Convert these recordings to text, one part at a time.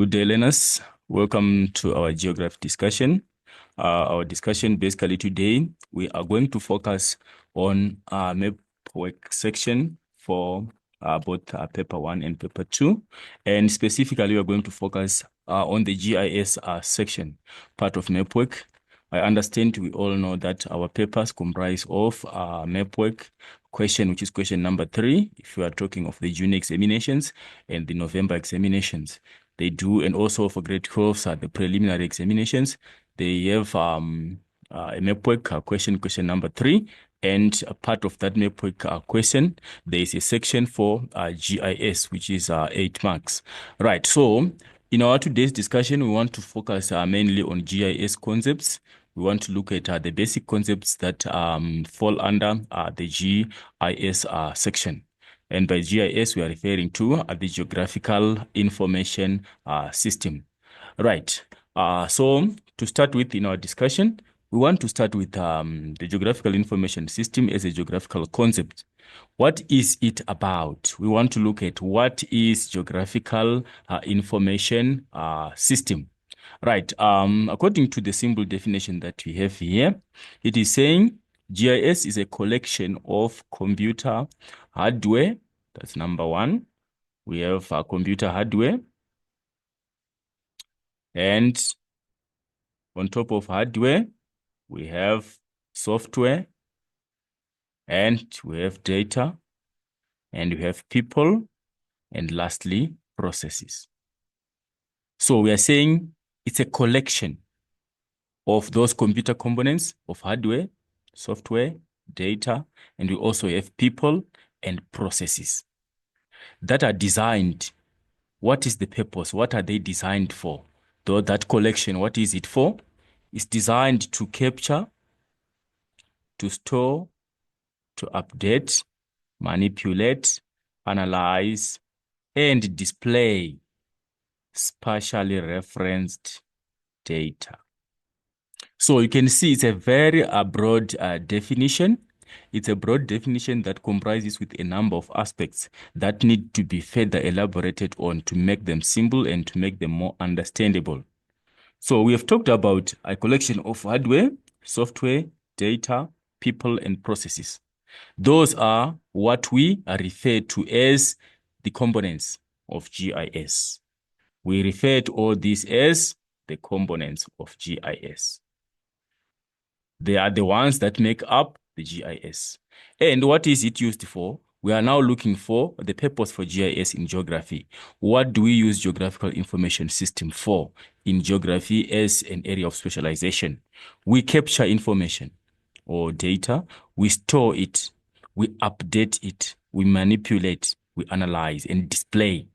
Good day, learners. Welcome to our geography discussion. Our discussion basically today, we are going to focus on map work section for both paper 1 and paper 2. And specifically, we're going to focus on the GIS section, part of map work. I understand we all know that our papers comprise of map work question, which is question number 3, if you are talking of the June examinations and the November examinations. They do, and also for grade 12, the preliminary examinations, they have a map work question number 3, and a part of that map work question, there is a section for GIS, which is 8 marks. Right, so in our today's discussion, we want to focus mainly on GIS concepts. We want to look at the basic concepts that fall under the GIS section. And by GIS, we are referring to the Geographical Information System. Right. So to start with in our discussion, we want to start with the Geographical Information System as a geographical concept. What is it about? We want to look at what is Geographical Information System. Right. According to the simple definition that we have here, it is saying GIS is a collection of computer hardware. That's number 1. We have computer hardware. And on top of hardware, we have software. And we have data. And we have people. And lastly, processes. So we are saying it's a collection of those computer components of hardware, software, data, and we also have people and processes that are designed. What is the purpose? What are they designed for? Though that collection, what is it for? It's designed to capture, to store, to update, manipulate, analyze, and display spatially referenced data. So you can see it's a very broad definition. It's a broad definition that comprises with a number of aspects that need to be further elaborated on to make them simple and to make them more understandable. So we have talked about a collection of hardware, software, data, people, and processes. Those are what we refer to as the components of GIS. We refer to all these as the components of GIS. They are the ones that make up the GIS. And what is it used for? We are now looking for the purpose for GIS in geography. What do we use geographical information system for in geography as an area of specialization? We capture information or data, we store it, we update it, we manipulate, we analyze and display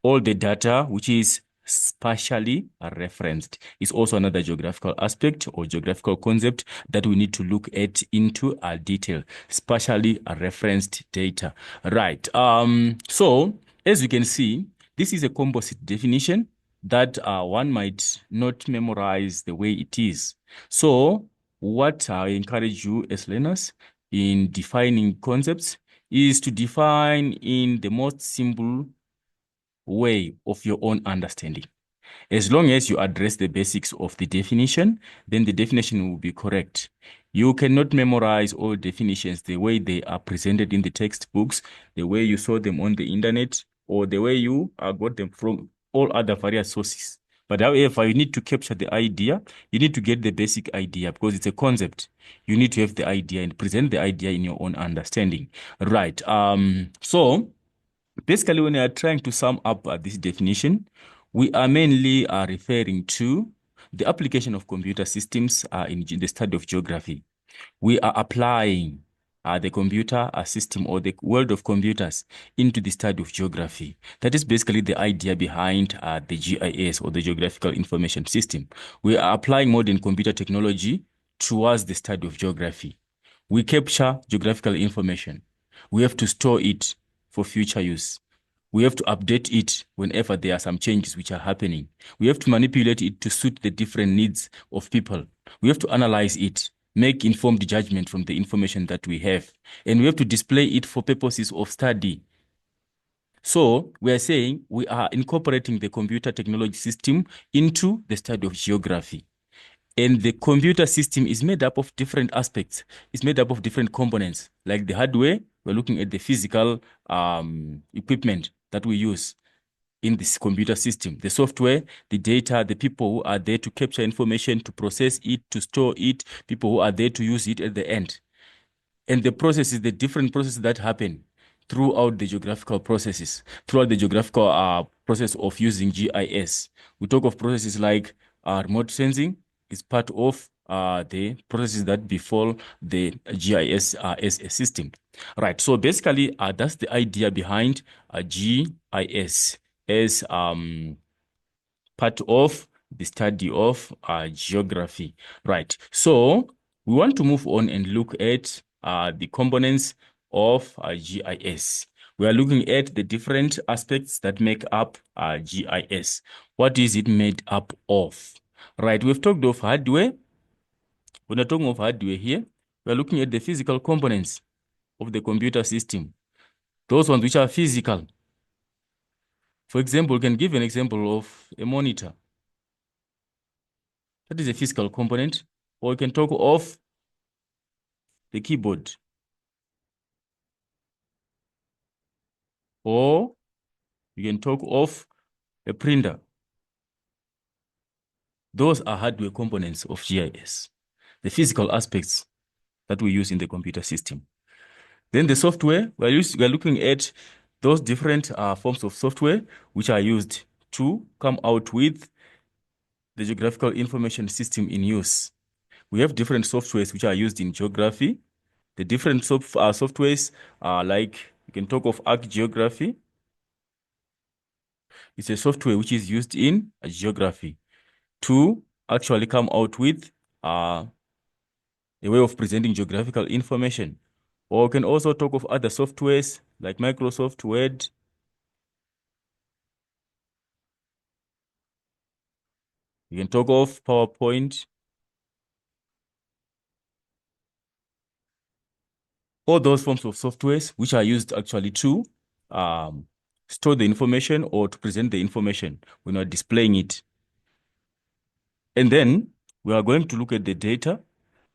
all the data which is spatially referenced. Is also another geographical aspect or geographical concept that we need to look at into detail. Spatially referenced data. Right. So as you can see, this is a composite definition that one might not memorize the way it is. So what I encourage you as learners in defining concepts is to define in the most simple way of your own understanding. As long as you address the basics of the definition, then the definition will be correct. You cannot memorize all definitions the way they are presented in the textbooks, the way you saw them on the internet, or the way you got them from all other various sources. But however, you need to capture the idea. You need to get the basic idea because it's a concept. You need to have the idea and present the idea in your own understanding. Right. So basically, when we are trying to sum up this definition, we are mainly referring to the application of computer systems in the study of geography. We are applying the computer system or the world of computers into the study of geography. That is basically the idea behind the GIS or the Geographical Information System. We are applying modern computer technology towards the study of geography. We capture geographical information. We have to store it for future use. We have to update it whenever there are some changes which are happening. We have to manipulate it to suit the different needs of people. We have to analyze it, make informed judgment from the information that we have. And we have to display it for purposes of study So we are saying we are incorporating the computer technology system into the study of geography. And the computer system is made up of different aspects. It's made up of different components. Like the hardware, we're looking at the physical equipment that we use in this computer system. The software, the data, the people who are there to capture information, to process it, to store it, people who are there to use it at the end. And the process is the different processes that happen throughout the geographical processes, throughout the geographical process of using GIS. We talk of processes like remote sensing is part of the processes that befall the GIS as a system. Right, so basically that's the idea behind GIS as part of the study of geography. Right, so we want to move on and look at the components of GIS. We are looking at the different aspects that make up GIS. What is it made up of? Right, we've talked of hardware. When we're talking of hardware here, we're looking at the physical components of the computer system. Those ones which are physical. For example, we can give an example of a monitor. That is a physical component. Or we can talk of the keyboard. Or you can talk of a printer. Those are hardware components of GIS, the physical aspects that we use in the computer system. Then the software, we're looking at those different forms of software which are used to come out with the geographical information system in use. We have different softwares which are used in geography. The different softwares are like, you can talk of ArcGeography. It's a software which is used in geography to actually come out with a way of presenting geographical information. Or we can also talk of other softwares like Microsoft Word. You can talk of PowerPoint. All those forms of softwares which are used actually to store the information or to present the information when we're displaying it. And then we are going to look at the data.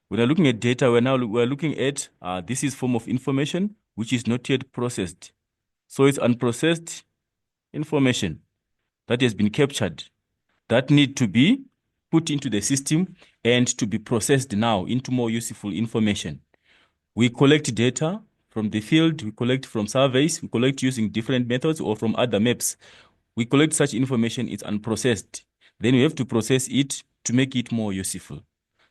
When we're looking at data, we're looking at this is form of information which is not yet processed. So it's unprocessed information that has been captured that need to be put into the system and to be processed now into more useful information. We collect data from the field, we collect from surveys, we collect using different methods or from other maps. We collect such information, it's unprocessed. Then we have to process it to make it more useful.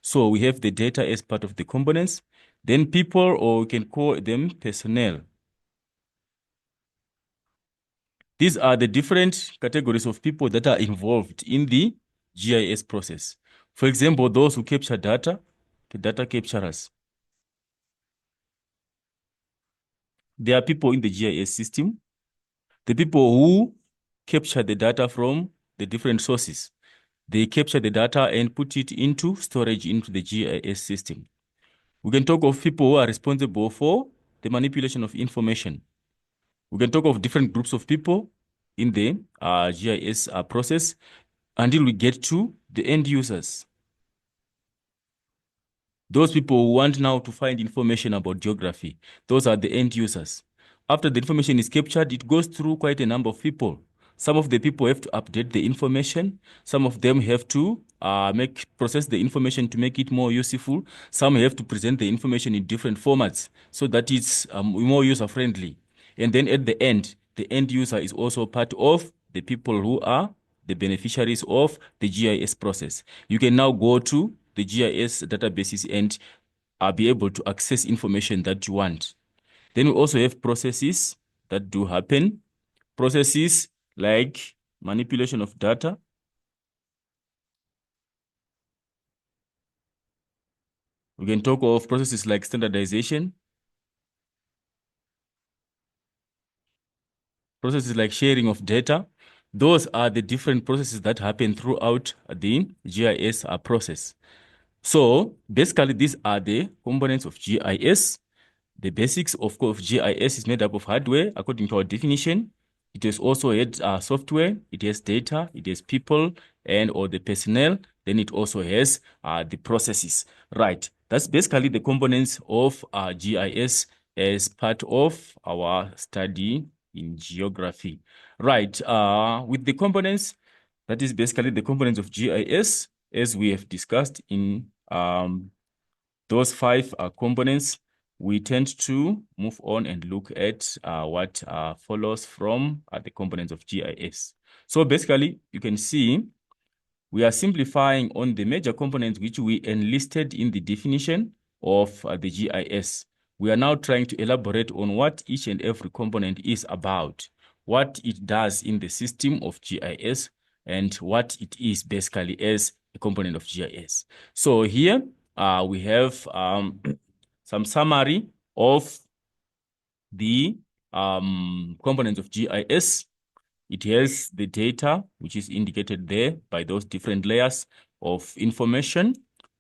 So we have the data as part of the components. Then people, or we can call them personnel. These are the different categories of people that are involved in the GIS process. For example, those who capture data, the data capturers. There are people in the GIS system, the people who capture the data from the different sources. They capture the data and put it into storage into the GIS system. We can talk of people who are responsible for the manipulation of information. We can talk of different groups of people in the GIS process until we get to the end users. Those people who want now to find information about geography, those are the end users. After the information is captured, it goes through quite a number of people. Some of the people have to update the information. Some of them have to process the information to make it more useful. Some have to present the information in different formats so that it's more user-friendly. And then at the end user is also part of the people who are the beneficiaries of the GIS process. You can now go to the GIS databases and be able to access information that you want. Then we also have processes that do happen. Processes like manipulation of data. We can talk of processes like standardization. Processes like sharing of data. Those are the different processes that happen throughout the GIS process. So basically, these are the components of GIS. The basics of GIS is made up of hardware, according to our definition. It has also had software, it has data, it has people and or the personnel. Then it also has the processes. Right. That's basically the components of GIS as part of our study in geography. Right. With the components, that is basically the components of GIS as we have discussed in those five components. We tend to move on and look at what follows from the components of GIS. So basically, you can see we are simplifying on the major components which we enlisted in the definition of the GIS. We are now trying to elaborate on what each and every component is about, what it does in the system of GIS, and what it is basically as a component of GIS. So here we have some summary of the components of GIS. It has the data, which is indicated there by those different layers of information.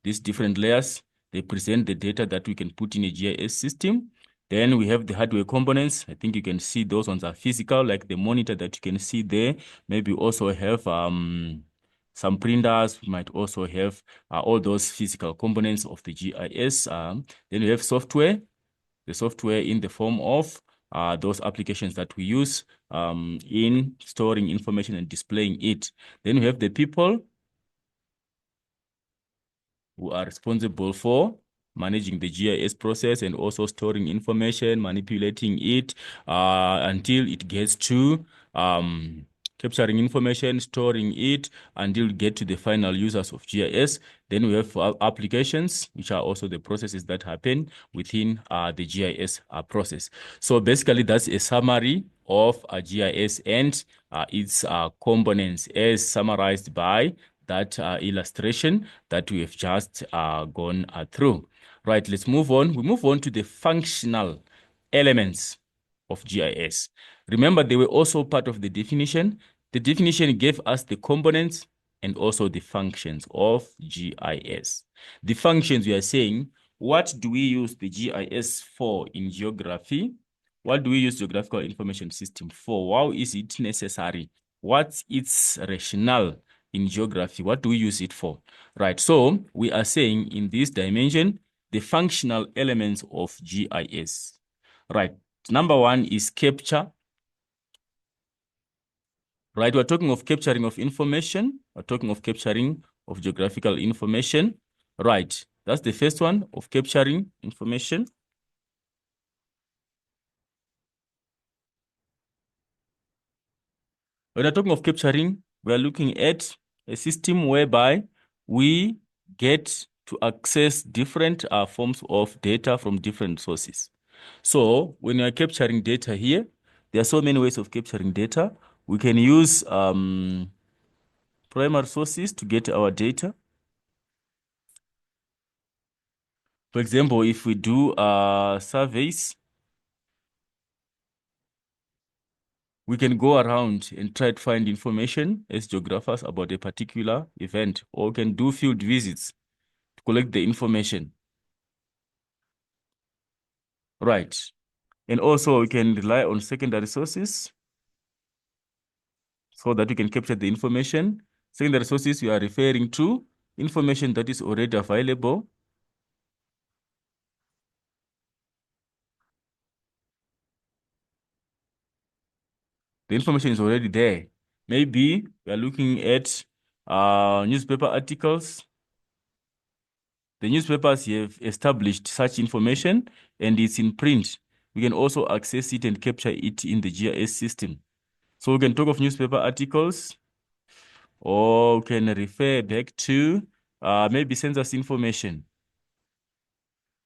These different layers, they present the data that we can put in a GIS system. Then we have the hardware components. I think you can see those ones are physical, like the monitor that you can see there. Maybe also have some printers. We might also have all those physical components of the GIS. Then we have software, the software in the form of those applications that we use in storing information and displaying it. Then we have the people who are responsible for managing the GIS process and also storing information, manipulating it until it gets to capturing information, storing it until we get to the final users of GIS. Then we have applications, which are also the processes that happen within the GIS process. So basically, that's a summary of GIS and its components as summarized by that illustration that we have just gone through. Right, let's move on. We move on to the functional elements of GIS. Remember, they were also part of the definition. The definition gave us the components and also the functions of GIS. The functions, we are saying, what do we use the GIS for in geography? What do we use geographical information system for? Why is it necessary? What's its rationale in geography? What do we use it for? Right, so we are saying in this dimension, the functional elements of GIS. Right, number one is capture. Right, we're talking of capturing of information. We're talking of capturing of geographical information. Right, that's the first one, of capturing information. When we're talking of capturing, we're looking at a system whereby we get to access different forms of data from different sources. So when you're capturing data here, there are so many ways of capturing data. We can use primary sources to get our data. For example, if we do surveys, we can go around and try to find information as geographers about a particular event, or we can do field visits to collect the information. Right. And also we can rely on secondary sources so that we can capture the information. Secondary sources, we are referring to information that is already available. The information is already there. Maybe we are looking at newspaper articles. The newspapers have established such information and it's in print. We can also access it and capture it in the GIS system. So we can talk of newspaper articles, or we can refer back to maybe census information.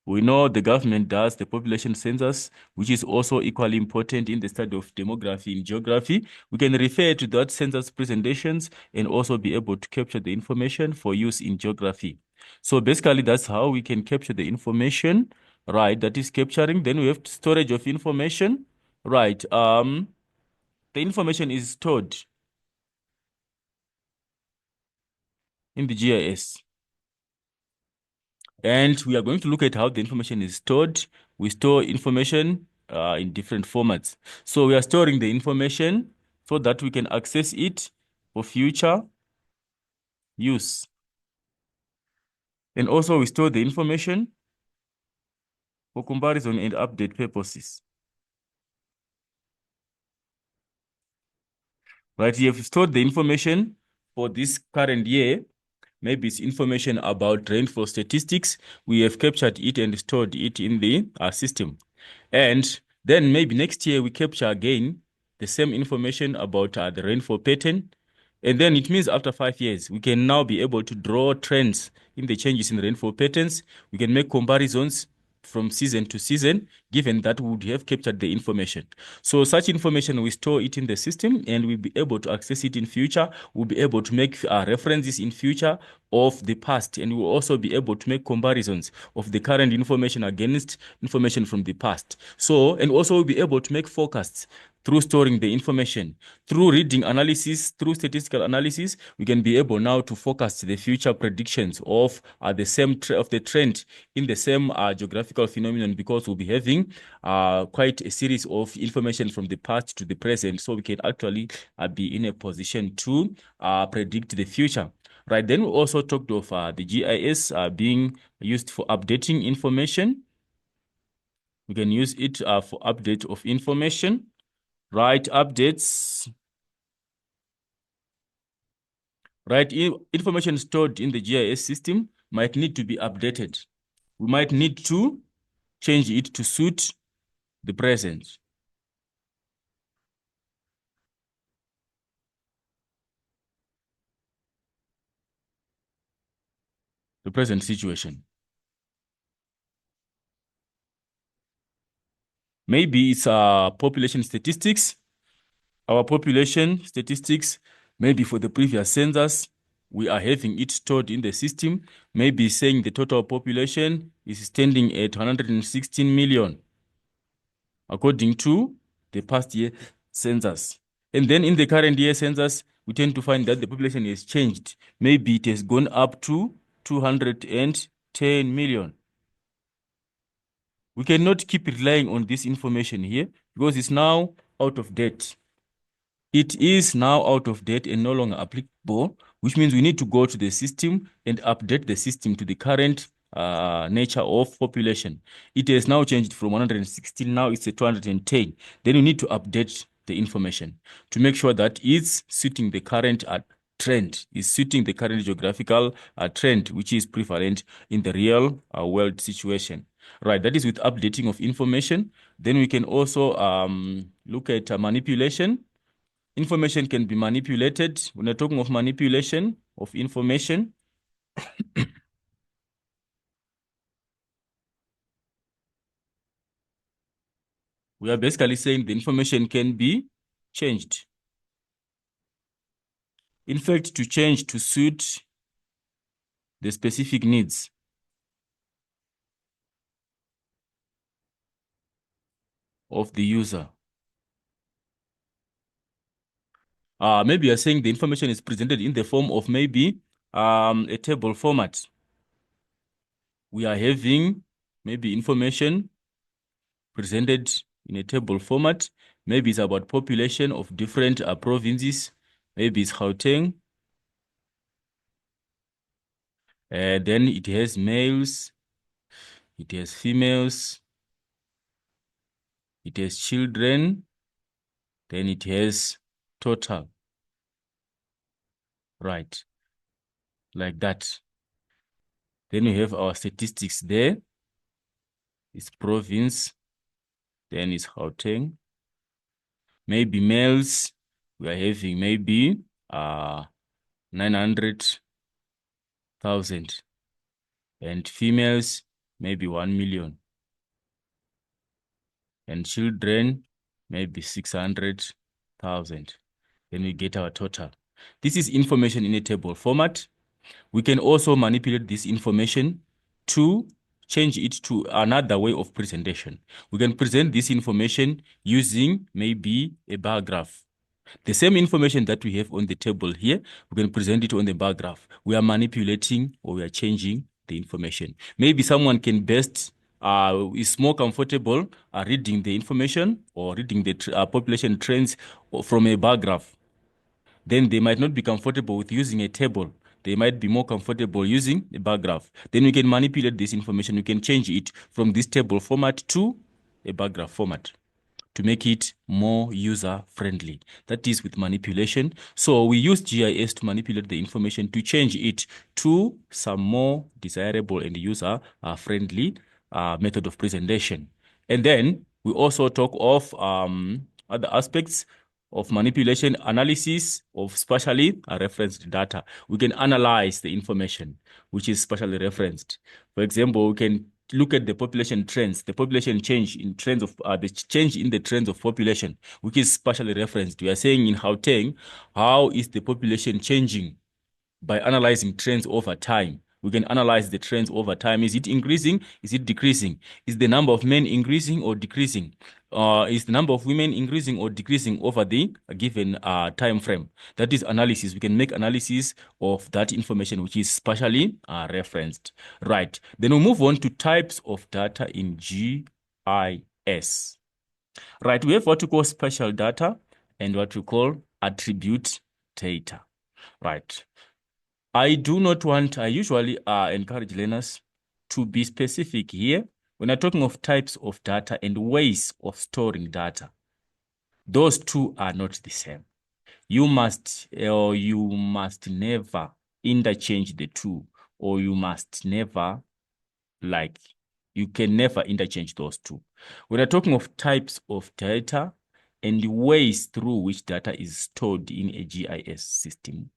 We know the government does the population census, which is also equally important in the study of demography in geography. We can refer to that census presentations and also be able to capture the information for use in geography. So basically, that's how we can capture the information, right? That is capturing. Then we have storage of information, right? The information is stored in the GIS. And we are going to look at how the information is stored. We store information in different formats. So we are storing the information so that we can access it for future use. And also we store the information for comparison and update purposes. Right, you have stored the information for this current year. Maybe it's information about rainfall statistics. We have captured it and stored it in the system. And then maybe next year we capture again the same information about the rainfall pattern. And then it means after 5 years, we can now be able to draw trends in the changes in rainfall patterns. We can make comparisons from season to season, given that we would have captured the information. So such information, we store it in the system and we'll be able to access it in future. We'll be able to make references in future of the past, and we'll also be able to make comparisons of the current information against information from the past. So, and also we'll be able to make forecasts through storing the information. Through reading analysis, through statistical analysis, we can be able now to forecast the future predictions of the same of the trend in the same geographical phenomenon, because we'll be having quite a series of information from the past to the present, so we can actually be in a position to predict the future. Right, then we also talked of the GIS being used for updating information. We can use it for update of information. Right, updates. Right, information stored in the GIS system might need to be updated. We might need to change it to suit the present. The present situation. Maybe it's population statistics. Our population statistics, maybe for the previous census, we are having it stored in the system, maybe saying the total population is standing at 116 million, according to the past year census. And then in the current year census, we tend to find that the population has changed. Maybe it has gone up to 210 million. We cannot keep relying on this information here because it's now out of date. It is now out of date and no longer applicable, which means we need to go to the system and update the system to the current nature of population. It has now changed from 116, now it's a 210. Then we need to update the information to make sure that it's suiting the current trend, is suiting the current geographical trend, which is prevalent in the real world situation. Right, that is with updating of information. Then we can also look at manipulation. Information can be manipulated. When we're talking of manipulation of information, we are basically saying the information can be changed. In fact, to change to suit the specific needs of the user. Maybe you're saying the information is presented in the form of maybe a table format. We are having maybe information presented in a table format. Maybe it's about population of different provinces. Maybe it's Gauteng. Then it has males, it has females, it has children, then it has total. Right, like that. Then we have our statistics there. It's province, then it's Gauteng. Maybe males, we are having maybe 900,000. And females, maybe 1 million. And children, maybe 600,000. Then we get our total. This is information in a table format. We can also manipulate this information to change it to another way of presentation. We can present this information using maybe a bar graph. The same information that we have on the table here, we can present it on the bar graph. We are manipulating or we are changing the information. Maybe someone can best is more comfortable reading the information or reading the population trends from a bar graph. Then they might not be comfortable with using a table. They might be more comfortable using a bar graph. Then we can manipulate this information. We can change it from this table format to a bar graph format to make it more user-friendly. That is with manipulation. So we use GIS to manipulate the information to change it to some more desirable and user-friendly method of presentation. And then we also talk of other aspects of manipulation, analysis of spatially referenced data. We can analyze the information which is spatially referenced. For example, we can look at the population trends, the population change in trends of the change in the trends of population, which is spatially referenced. We are saying in Gauteng, how is the population changing? By analyzing trends over time. We can analyze the trends over time. Is it increasing? Is it decreasing? Is the number of men increasing or decreasing? Is the number of women increasing or decreasing over the given time frame? That is analysis. We can make analysis of that information which is spatially referenced. Right. Then we move on to types of data in GIS. Right. We have what we call spatial data and what we call attribute data. Right. I usually encourage learners to be specific here. When I'm talking of types of data and ways of storing data, those two are not the same. You must never interchange the two, or you must never, you can never interchange those two. When I'm talking of types of data and ways through which data is stored in a GIS system,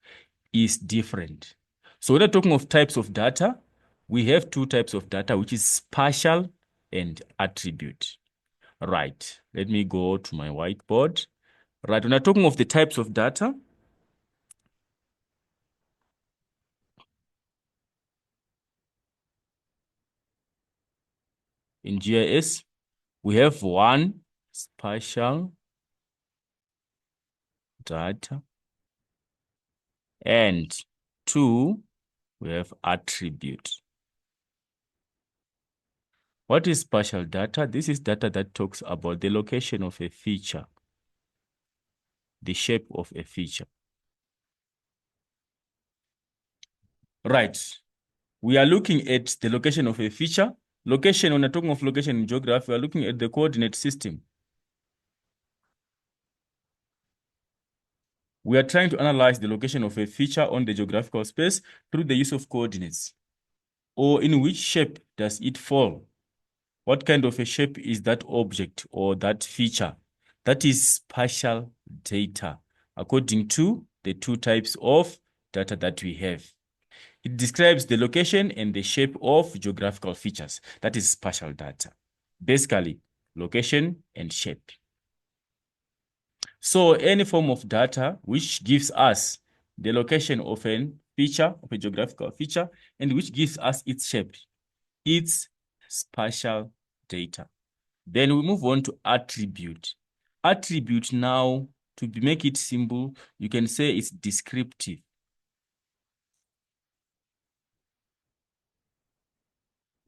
is different. So when we're talking of types of data, we have two types of data, which is spatial and attribute. Right. Let me go to my whiteboard. Right. When we're talking of the types of data, in GIS, we have one, spatial data, and two, we have attribute. What is spatial data? This is data that talks about the location of a feature, the shape of a feature. Right. We are looking at the location of a feature. Location, when we're talking of location in geography, we are looking at the coordinate system. We are trying to analyze the location of a feature on the geographical space through the use of coordinates. Or in which shape does it fall? What kind of a shape is that object or that feature? That is spatial data, according to the two types of data that we have. It describes the location and the shape of geographical features. That is spatial data. Basically, location and shape. So any form of data which gives us the location of a feature, of a geographical feature, and which gives us its shape, it's spatial data. Then we move on to attribute. Attribute now, to make it simple, you can say it's descriptive.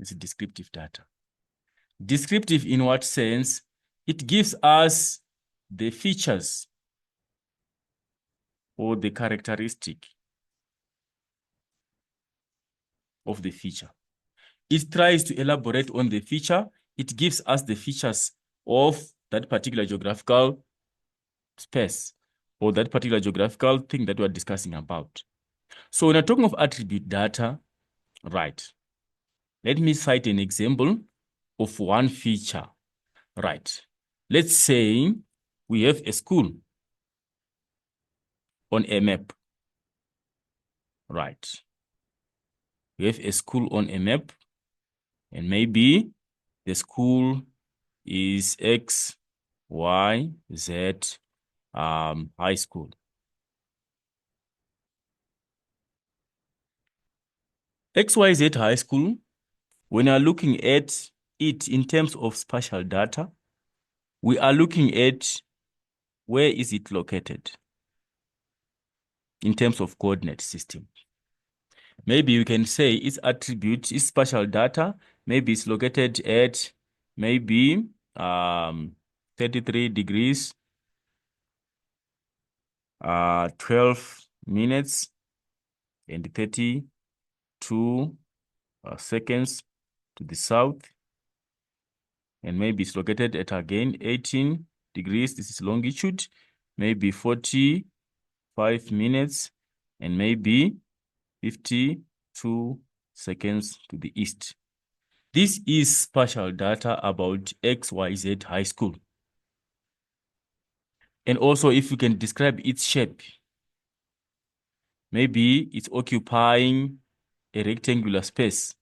It's descriptive data. Descriptive in what sense? It gives us the features or the characteristic of the feature. It tries to elaborate on the feature. It gives us the features of that particular geographical space or that particular geographical thing that we're discussing about. So when we're talking of attribute data, right, let me cite an example of one feature. Right. Let's say we have a school on a map. Right. We have a school on a map, and maybe the school is X, Y, Z high school. XYZ high school, when we are looking at it in terms of spatial data, we are looking at where is it located in terms of coordinate system. Maybe you can say its attribute, its spatial data maybe it's located at maybe 33 degrees, 12 minutes and 32 seconds to the south. And maybe it's located at again 18 degrees. This is longitude, maybe 45 minutes and maybe 52 seconds to the east. This is spatial data about XYZ high school. And also if you can describe its shape, maybe it's occupying a rectangular space.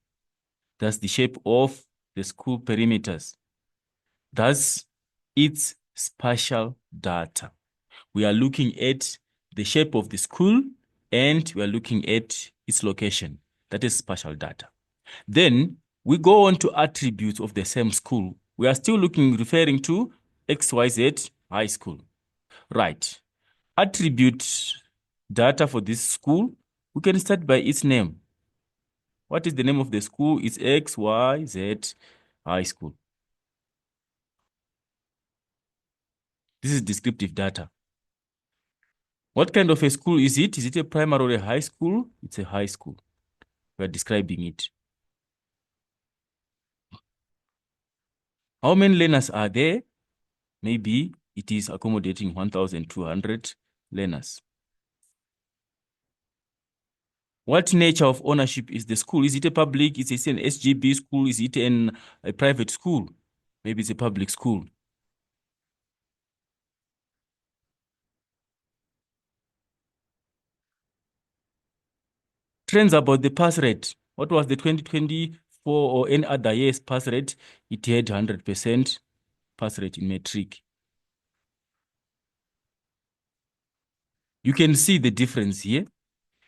That's the shape of the school perimeters. That's its spatial data. We are looking at the shape of the school and we are looking at its location. That is spatial data. Then we go on to attributes of the same school. We are still referring to XYZ high school. Right. Attribute data for this school, we can start by its name. What is the name of the school? It's XYZ high school. This is descriptive data. What kind of a school is it? Is it a primary or a high school? It's a high school. We are describing it. How many learners are there? Maybe it is accommodating 1,200 learners. What nature of ownership is the school? Is it a public? Is it an SGB school? Is it a private school? Maybe it's a public school. Trends about the pass rate. What was the 2024 or any other year's pass rate? It had 100% pass rate in metric. You can see the difference here.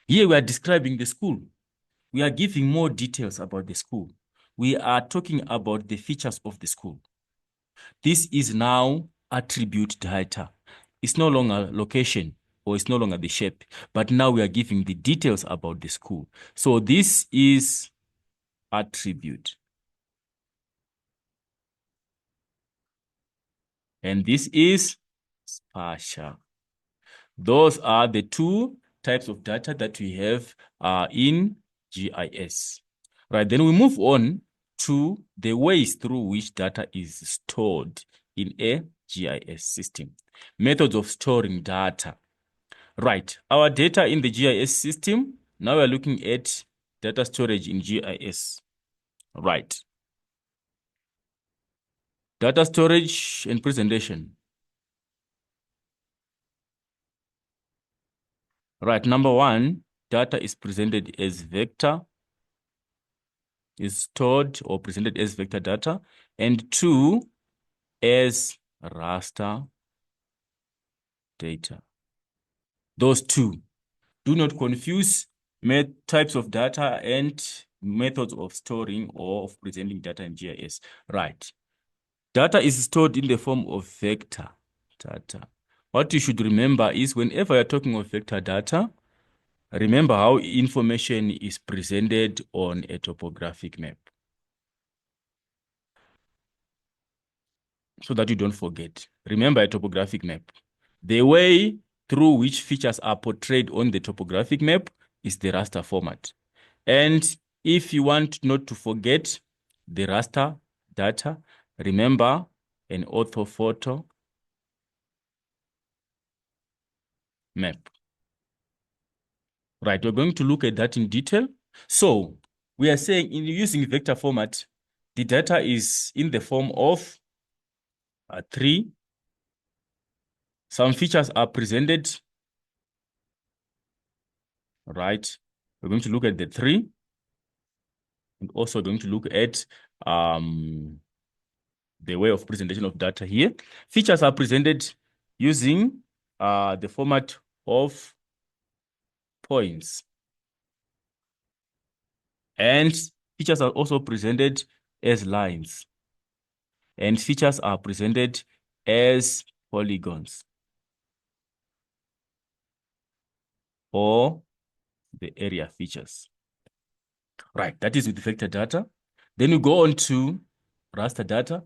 Here we are describing the school. We are giving more details about the school. We are talking about the features of the school. This is now attribute data. It's no longer location or it's no longer the shape, but now we are giving the details about the school. So this is attribute. And this is spatial. Those are the two types of data that we have in GIS. Right, then we move on to the ways through which data is stored in a GIS system. Methods of storing data. Right, our data in the GIS system, now we're looking at data storage in GIS. Right. Data storage and presentation. Right, number one, data is presented as vector, is stored or presented as vector data, and two, as raster data. Those two. Do not confuse types of data and methods of storing or of presenting data in GIS. Right. Data is stored in the form of vector data. What you should remember is whenever you're talking of vector data, remember how information is presented on a topographic map, so that you don't forget. Remember a topographic map. The way through which features are portrayed on the topographic map is the raster format. And if you want not to forget the raster data, remember an orthophoto map. Right, we're going to look at that in detail. So we are saying in using vector format, the data is in the form of a tree. Some features are presented. Right, we're going to look at the tree and also going to look at the way of presentation of data here. Features are presented using the format of points. And features are also presented as lines. And features are presented as polygons or the area features. Right, that is with vector data. Then we go on to raster data.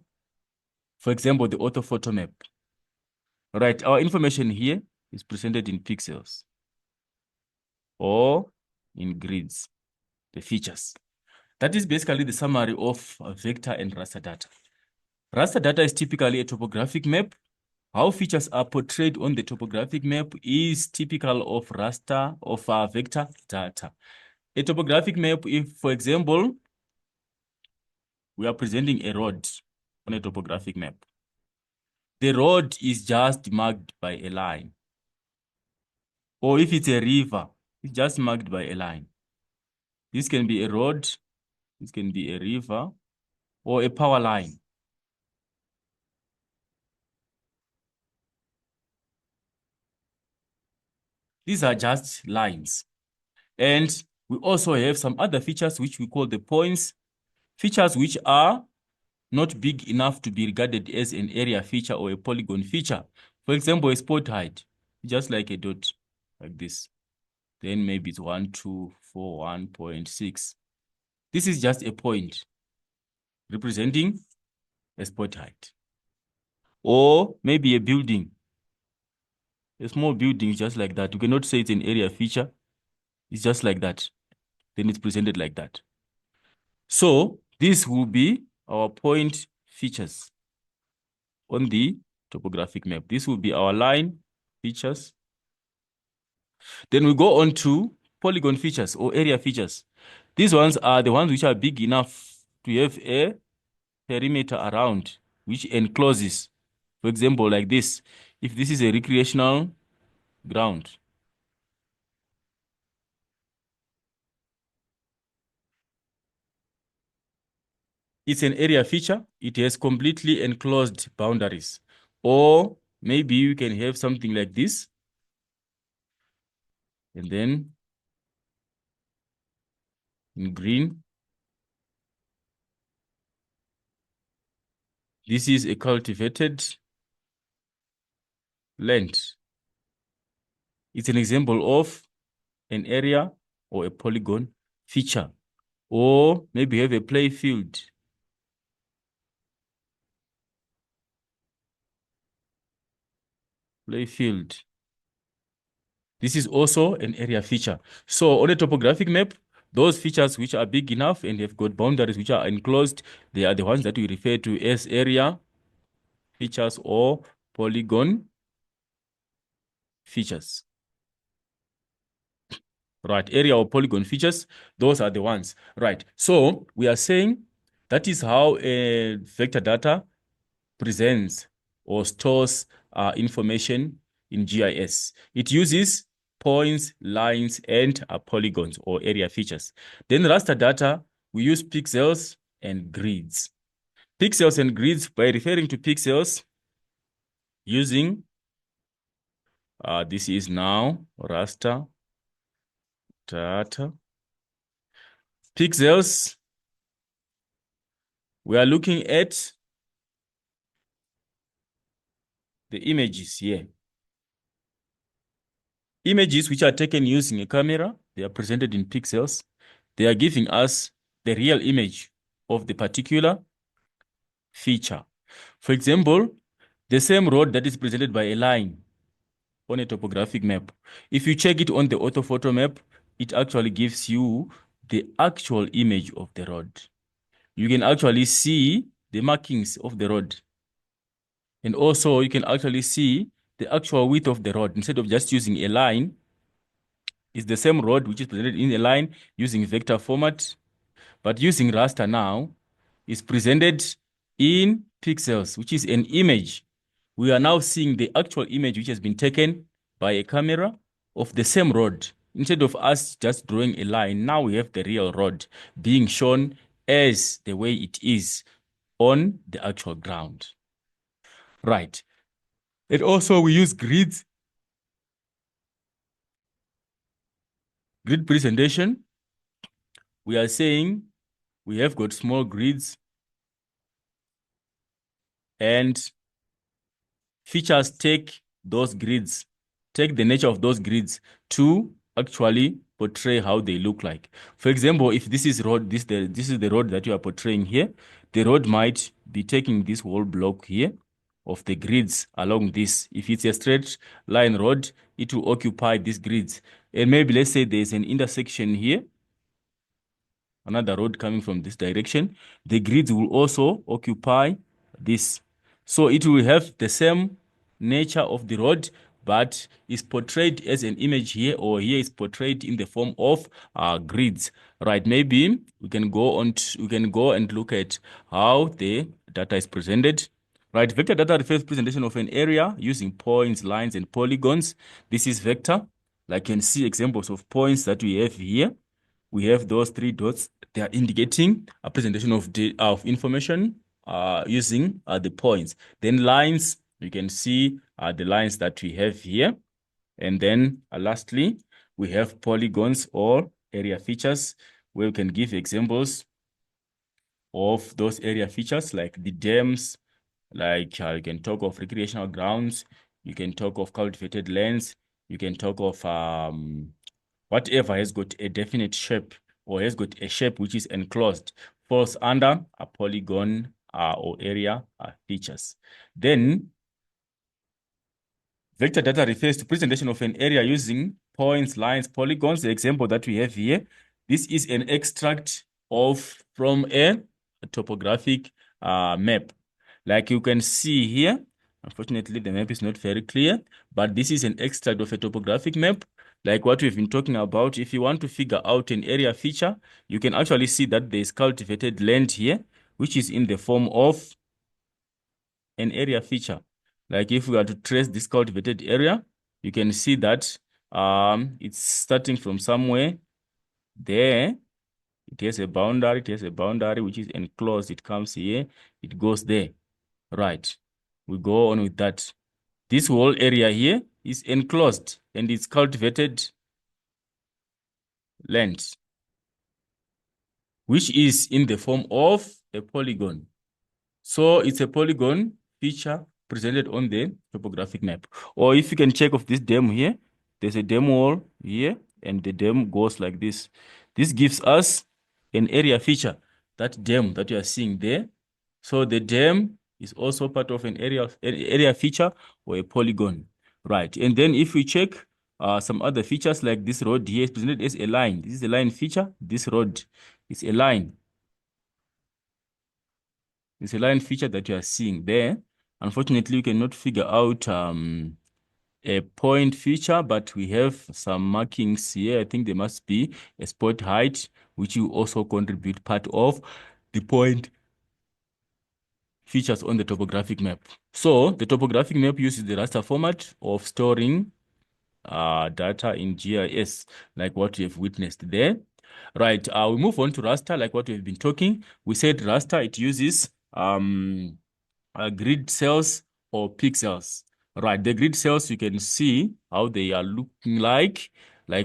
For example, the orthophoto map. All right, our information here is presented in pixels or in grids, the features. That is basically the summary of vector and raster data. Raster data is typically a topographic map. How features are portrayed on the topographic map is typical of raster of vector data. A topographic map, if, for example, we are presenting a road on a topographic map, the road is just marked by a line. Or if it's a river, it's just marked by a line. This can be a road, this can be a river, or a power line. These are just lines. And we also have some other features which we call the points, features which are not big enough to be regarded as an area feature or a polygon feature. For example, a spot height, just like a dot, like this. Then maybe it's 1, 2, 4, 1.6. This is just a point representing a spot height. Or maybe a building, a small building just like that. You cannot say it's an area feature. It's just like that. Then it's presented like that. So this will be our point features on the topographic map. This will be our line features. Then we go on to polygon features or area features. These ones are the ones which are big enough to have a perimeter around, which encloses. For example, like this. If this is a recreational ground, it's an area feature. It has completely enclosed boundaries. Or maybe you can have something like this. And then in green, this is a cultivated land. It's an example of an area or a polygon feature. Or maybe you have a play field. Play field. This is also an area feature. So on a topographic map, those features which are big enough and have got boundaries which are enclosed, they are the ones that we refer to as area features or polygon features. Right, area or polygon features, those are the ones. Right, so we are saying that is how a vector data presents or stores information in GIS. It uses points, lines, and polygons or area features. Then raster data, we use pixels and grids. Pixels and grids, by referring to pixels, using, this is now raster data. Pixels, we are looking at the images here. Images which are taken using a camera, they are presented in pixels. They are giving us the real image of the particular feature. For example, the same road that is presented by a line on a topographic map. If you check it on the orthophoto map, it actually gives you the actual image of the road. You can actually see the markings of the road. And also you can actually see the actual width of the road. Instead of just using a line, it's the same road which is presented in a line using vector format, but using raster now is presented in pixels, which is an image. We are now seeing the actual image which has been taken by a camera of the same road. Instead of us just drawing a line, now we have the real road being shown as the way it is on the actual ground. Right. And also we use grids. Grid presentation. We are saying we have got small grids and features take those grids, take the nature of those grids to actually portray how they look like. For example, if this is road, this is the road that you are portraying here. The road might be taking this whole block here of the grids along this. If it's a straight line road, it will occupy these grids. And maybe let's say there's an intersection here, another road coming from this direction. The grids will also occupy this. So it will have the same nature of the road, but is portrayed as an image here, or here is portrayed in the form of grids. Right? Maybe we can go and look at how the data is presented. Right, vector data refers to presentation of an area using points, lines, and polygons. This is vector. Like you can see examples of points that we have here. We have those three dots. They are indicating a presentation of information using the points. Then lines, you can see the lines that we have here. And then lastly, we have polygons or area features, where we can give examples of those area features like the dams, like you can talk of recreational grounds, you can talk of cultivated lands, you can talk of whatever has got a definite shape or has got a shape which is enclosed falls under a polygon or area features. Then vector data refers to presentation of an area using points, lines, polygons. The example that we have here, this is an extract from a topographic map. Like you can see here, unfortunately, the map is not very clear, but this is an extract of a topographic map. Like what we've been talking about, if you want to figure out an area feature, you can actually see that there's cultivated land here, which is in the form of an area feature. Like if we are to trace this cultivated area, you can see that it's starting from somewhere there. It has a boundary, which is enclosed. It comes here, it goes there. Right. We go on with that. This whole area here is enclosed and it's cultivated land, which is in the form of a polygon. So it's a polygon feature presented on the topographic map. Or if you can check of this dam here, there's a dam wall here, and the dam goes like this. This gives us an area feature, that dam that you are seeing there. So the dam is also part of an area feature or a polygon, right? And then if we check some other features, like this road here is presented as a line. This is a line feature. This road is a line. It's a line feature that you are seeing there. Unfortunately, you cannot figure out a point feature, but we have some markings here. I think there must be a spot height, which will also contribute part of the point features on the topographic map. So the topographic map uses the raster format of storing data in GIS, like what we have witnessed there. Right, we move on to raster, like what we've been talking. We said raster, it uses grid cells or pixels. Right, the grid cells, you can see how they are looking like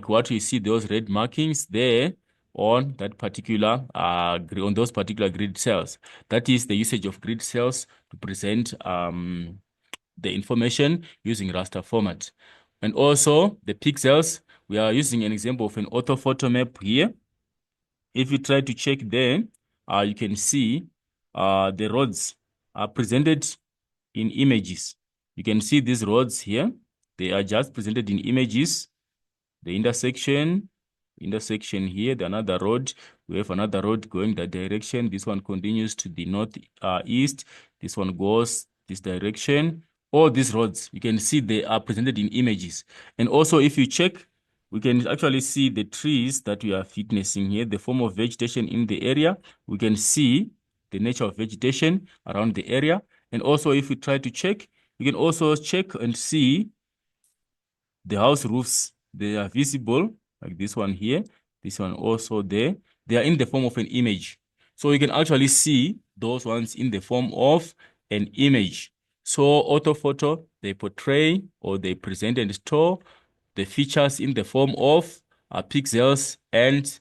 what you see those red markings there on that particular on those particular grid cells. That is the usage of grid cells to present the information using raster format. And also the pixels, we are using an example of an orthophoto map here. If you try to check there, you can see the roads are presented in images. You can see these roads here. They are just presented in images. The intersection here, the another road. We have another road going that direction. This one continues to the north east. This one goes this direction. All these roads, you can see they are presented in images. And also, if you check, we can actually see the trees that we are witnessing here, the form of vegetation in the area. We can see the nature of vegetation around the area. And also, if we try to check, you can also check and see the house roofs. They are visible, like this one here, this one also there. They are in the form of an image. So you can actually see those ones in the form of an image. So orthophoto, they portray or they present and store the features in the form of pixels and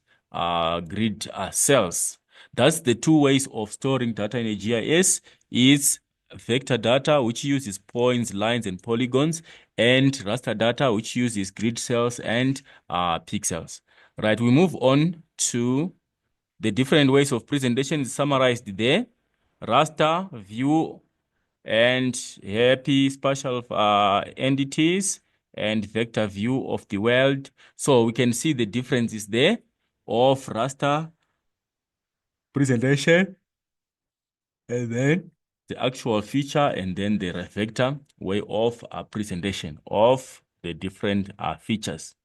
grid cells. That's the two ways of storing data in a GIS. Is vector data, which uses points, lines, and polygons, and raster data, which uses grid cells and pixels. Right, we move on to the different ways of presentation summarized there. Raster, view, and happy spatial entities, and vector view of the world. So we can see the differences there of raster presentation, and then the actual feature, and then the vector way of presentation of the different features.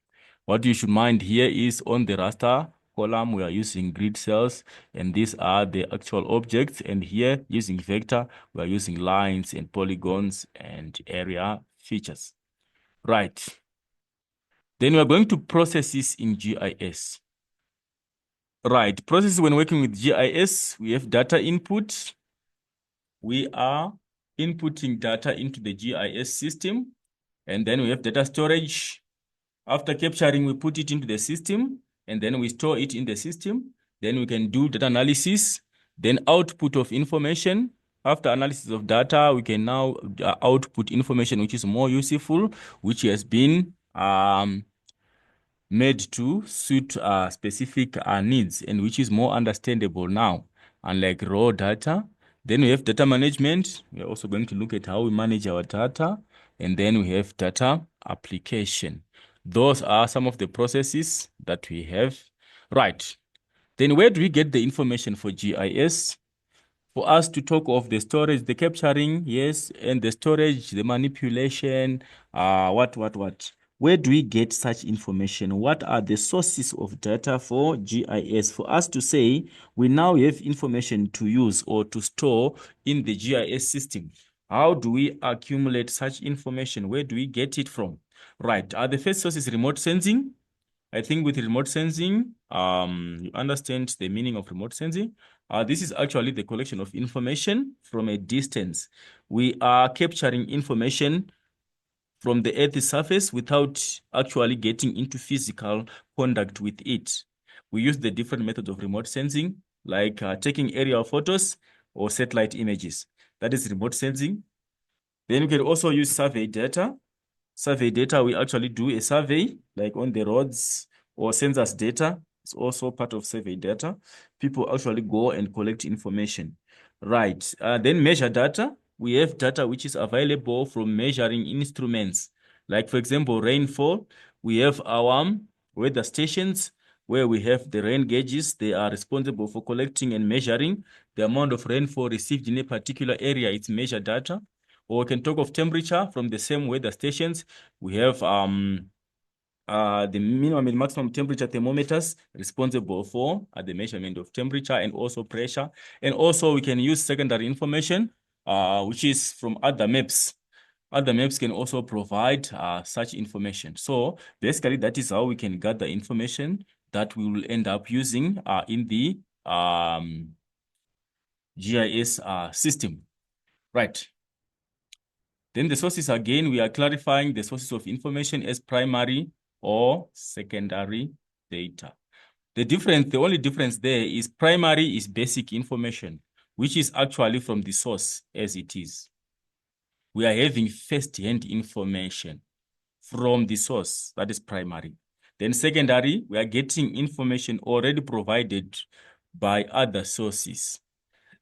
What you should mind here is on the raster column, we are using grid cells, and these are the actual objects. And here, using vector, we are using lines and polygons and area features. Right. Then we are going to processes in GIS. Right. Processes when working with GIS, we have data input. We are inputting data into the GIS system. And then we have data storage. After capturing, we put it into the system, and then we store it in the system. Then we can do data analysis, then output of information. After analysis of data, we can now output information which is more useful, which has been made to suit specific needs, and which is more understandable now, unlike raw data. Then we have data management. We're also going to look at how we manage our data. And then we have data application. Those are some of the processes that we have. Right. Then where do we get the information for GIS? For us to talk of the storage, the capturing, yes, and the storage, the manipulation, what. Where do we get such information? What are the sources of data for GIS? For us to say, we now have information to use or to store in the GIS system. How do we accumulate such information? Where do we get it from? Right, the first source is remote sensing. I think with remote sensing, you understand the meaning of remote sensing. This is actually the collection of information from a distance. We are capturing information from the Earth's surface without actually getting into physical contact with it. We use the different methods of remote sensing, like taking aerial photos or satellite images. That is remote sensing. Then we can also use survey data. Survey data, we actually do a survey, like on the roads, or census data. It's also part of survey data. People actually go and collect information. Right. Then measure data. We have data which is available from measuring instruments. Like, for example, rainfall. We have our weather stations where we have the rain gauges. They are responsible for collecting and measuring the amount of rainfall received in a particular area. It's measured data. Or we can talk of temperature from the same weather stations. We have the minimum and maximum temperature thermometers responsible for the measurement of temperature and also pressure. And also we can use secondary information, which is from other maps. Other maps can also provide such information. So basically that is how we can gather information that we will end up using in the GIS system. Right. Then the sources, again, we are clarifying the sources of information as primary or secondary data. The only difference there is primary is basic information, which is actually from the source as it is. We are having first-hand information from the source, that is primary. Then secondary, we are getting information already provided by other sources.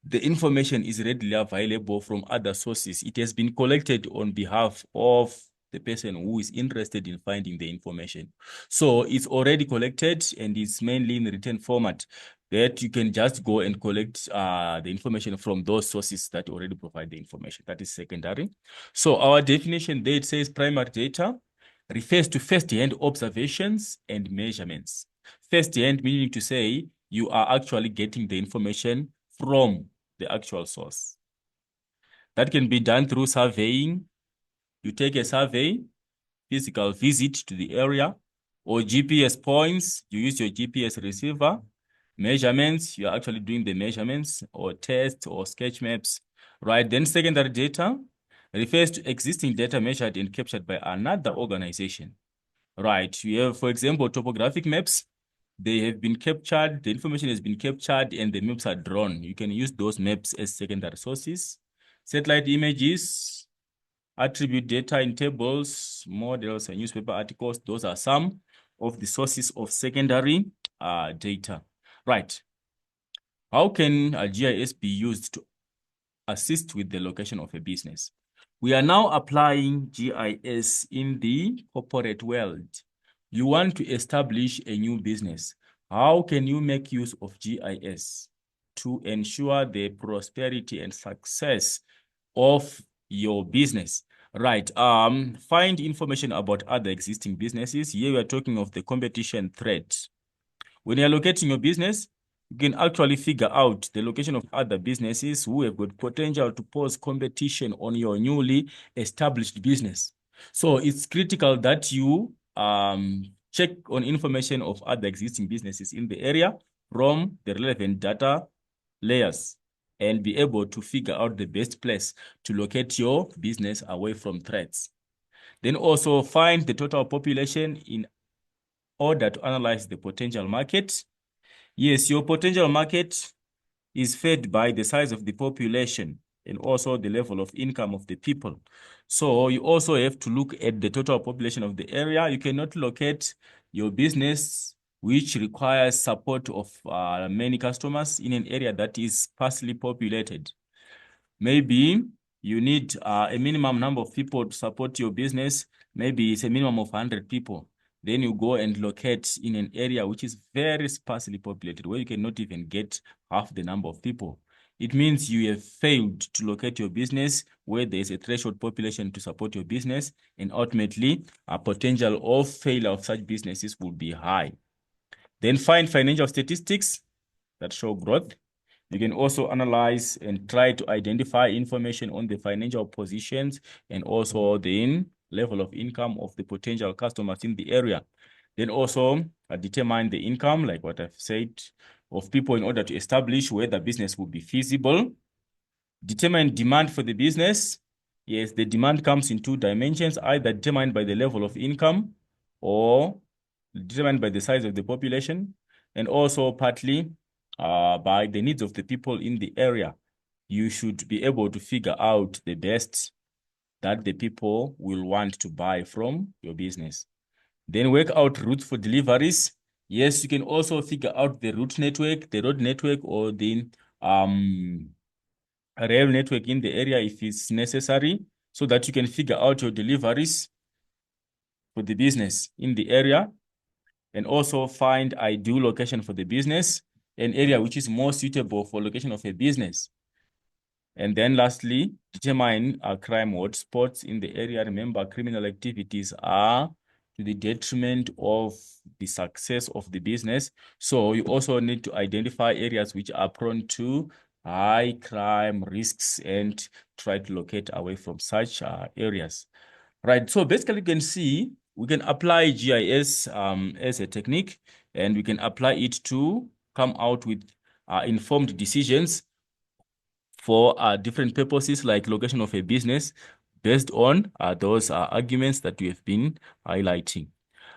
The information is readily available from other sources. It has been collected on behalf of the person who is interested in finding the information. So it's already collected and it's mainly in written format that you can just go and collect the information from those sources that already provide the information. That is secondary. So our definition there, it says primary data refers to first-hand observations and measurements. First-hand meaning to say you are actually getting the information from the actual source. That can be done through surveying. You take a survey, physical visit to the area, or GPS points, you use your GPS receiver. Measurements, you're actually doing the measurements, or tests, or sketch maps, right? Then secondary data refers to existing data measured and captured by another organization, right? You have, for example, topographic maps. They have been captured, the information has been captured, and the maps are drawn. You can use those maps as secondary sources. Satellite images, attribute data in tables, models, and newspaper articles, those are some of the sources of secondary data. Right. How can GIS be used to assist with the location of a business? We are now applying GIS in the corporate world. You want to establish a new business. How can you make use of GIS to ensure the prosperity and success of your business? Right. Find information about other existing businesses. Here we are talking of the competition threat. When you're locating your business, you can actually figure out the location of other businesses who have got potential to pose competition on your newly established business. So it's critical that you check on information of other existing businesses in the area from the relevant data layers and be able to figure out the best place to locate your business away from threats. Then also find the total population in order to analyze the potential market. Yes, your potential market is fed by the size of the population and also the level of income of the people. So you also have to look at the total population of the area. You cannot locate your business which requires support of many customers in an area that is sparsely populated. Maybe you need a minimum number of people to support your business. Maybe it's a minimum of 100 people. Then you go and locate in an area which is very sparsely populated, where you cannot even get half the number of people. It means you have failed to locate your business where there is a threshold population to support your business, and ultimately, a potential of failure of such businesses will be high. Then find financial statistics that show growth. You can also analyze and try to identify information on the financial positions and also the level of income of the potential customers in the area. Then also determine the income, like what I've said, of people in order to establish whether business will be feasible. Determine demand for the business. Yes, the demand comes in two dimensions, either determined by the level of income or determined by the size of the population, and also partly by the needs of the people in the area. You should be able to figure out the best that the people will want to buy from your business. Then work out routes for deliveries. Yes, you can also figure out the route network, the road network, or the rail network in the area if it's necessary, so that you can figure out your deliveries for the business in the area, and also find ideal location for the business, an area which is more suitable for location of a business. And then lastly, determine crime hotspots in the area. Remember, criminal activities are to the detriment of the success of the business. So you also need to identify areas which are prone to high crime risks and try to locate away from such areas. Right, so basically you can see we can apply GIS as a technique, and we can apply it to come out with informed decisions for different purposes like location of a business based on those arguments that we have been highlighting.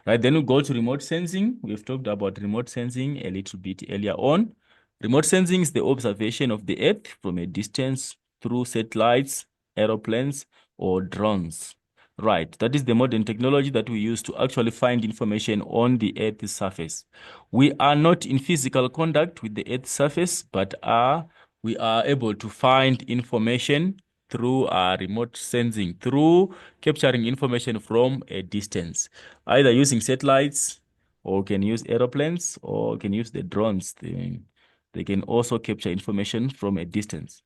Right, then we go to remote sensing. We've talked about remote sensing a little bit earlier on. Remote sensing is the observation of the Earth from a distance through satellites, aeroplanes, or drones. Right, that is the modern technology that we use to actually find information on the Earth's surface. We are not in physical contact with the Earth's surface, but we are able to find information through remote sensing, through capturing information from a distance, either using satellites, or can use aeroplanes, or can use the drones. They can also capture information from a distance.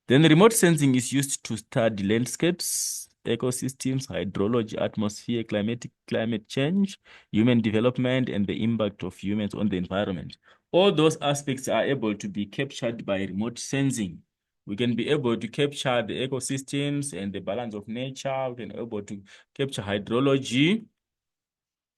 Then remote sensing is used to study landscapes, ecosystems, hydrology, atmosphere, climate change, human development, and the impact of humans on the environment. All those aspects are able to be captured by remote sensing. We can be able to capture the ecosystems and the balance of nature. We can be able to capture hydrology,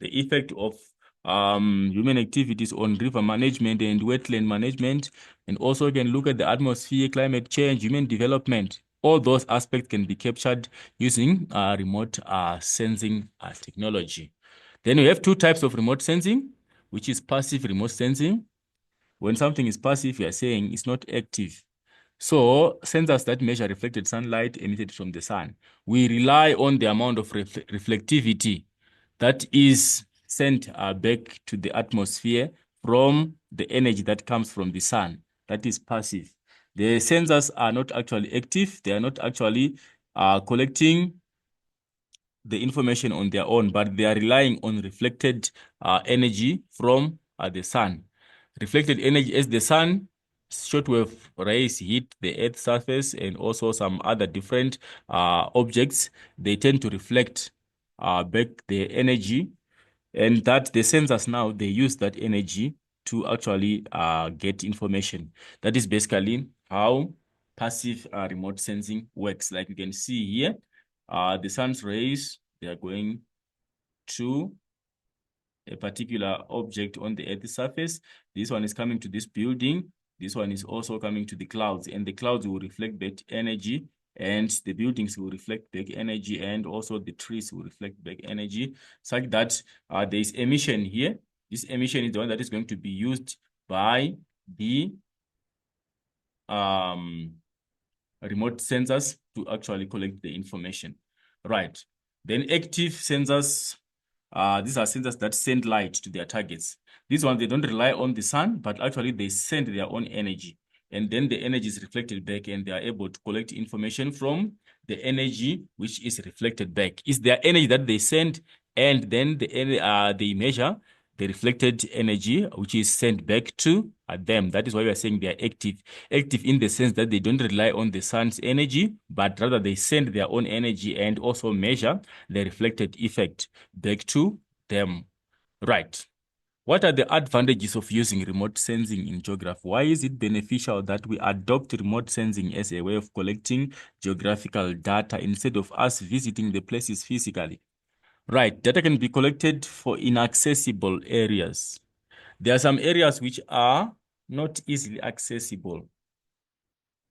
the effect of human activities on river management and wetland management, and also can look at the atmosphere, climate change, human development. All those aspects can be captured using remote sensing technology. Then we have two types of remote sensing, which is passive remote sensing. When something is passive, we are saying it's not active. So sensors that measure reflected sunlight emitted from the sun, we rely on the amount of reflectivity that is sent back to the atmosphere from the energy that comes from the sun. That is passive. The sensors are not actually active. They are not actually collecting the information on their own, but they are relying on reflected energy from the sun. Reflected energy as the sun shortwave rays hit the Earth's surface and also some other different objects, they tend to reflect back the energy, and that the sensors now, they use that energy to actually get information. That is basically how passive remote sensing works. Like you can see here, the sun's rays, they are going to a particular object on the Earth's surface. This one is coming to this building. This one is also coming to the clouds, and the clouds will reflect back energy, and the buildings will reflect back energy, and also the trees will reflect back energy, such that there is emission here. This emission is the one that is going to be used by the remote sensors to actually collect the information. Right. Then active sensors, these are sensors that send light to their targets. These ones, they don't rely on the sun, but actually they send their own energy. And then the energy is reflected back, and they are able to collect information from the energy which is reflected back. It's their energy that they send, and then they measure the reflected energy which is sent back to them. That is why we are saying they are active. Active in the sense that they don't rely on the sun's energy, but rather they send their own energy and also measure the reflected effect back to them. Right. What are the advantages of using remote sensing in geography? Why is it beneficial that we adopt remote sensing as a way of collecting geographical data instead of us visiting the places physically? Right, data can be collected for inaccessible areas. There are some areas which are not easily accessible.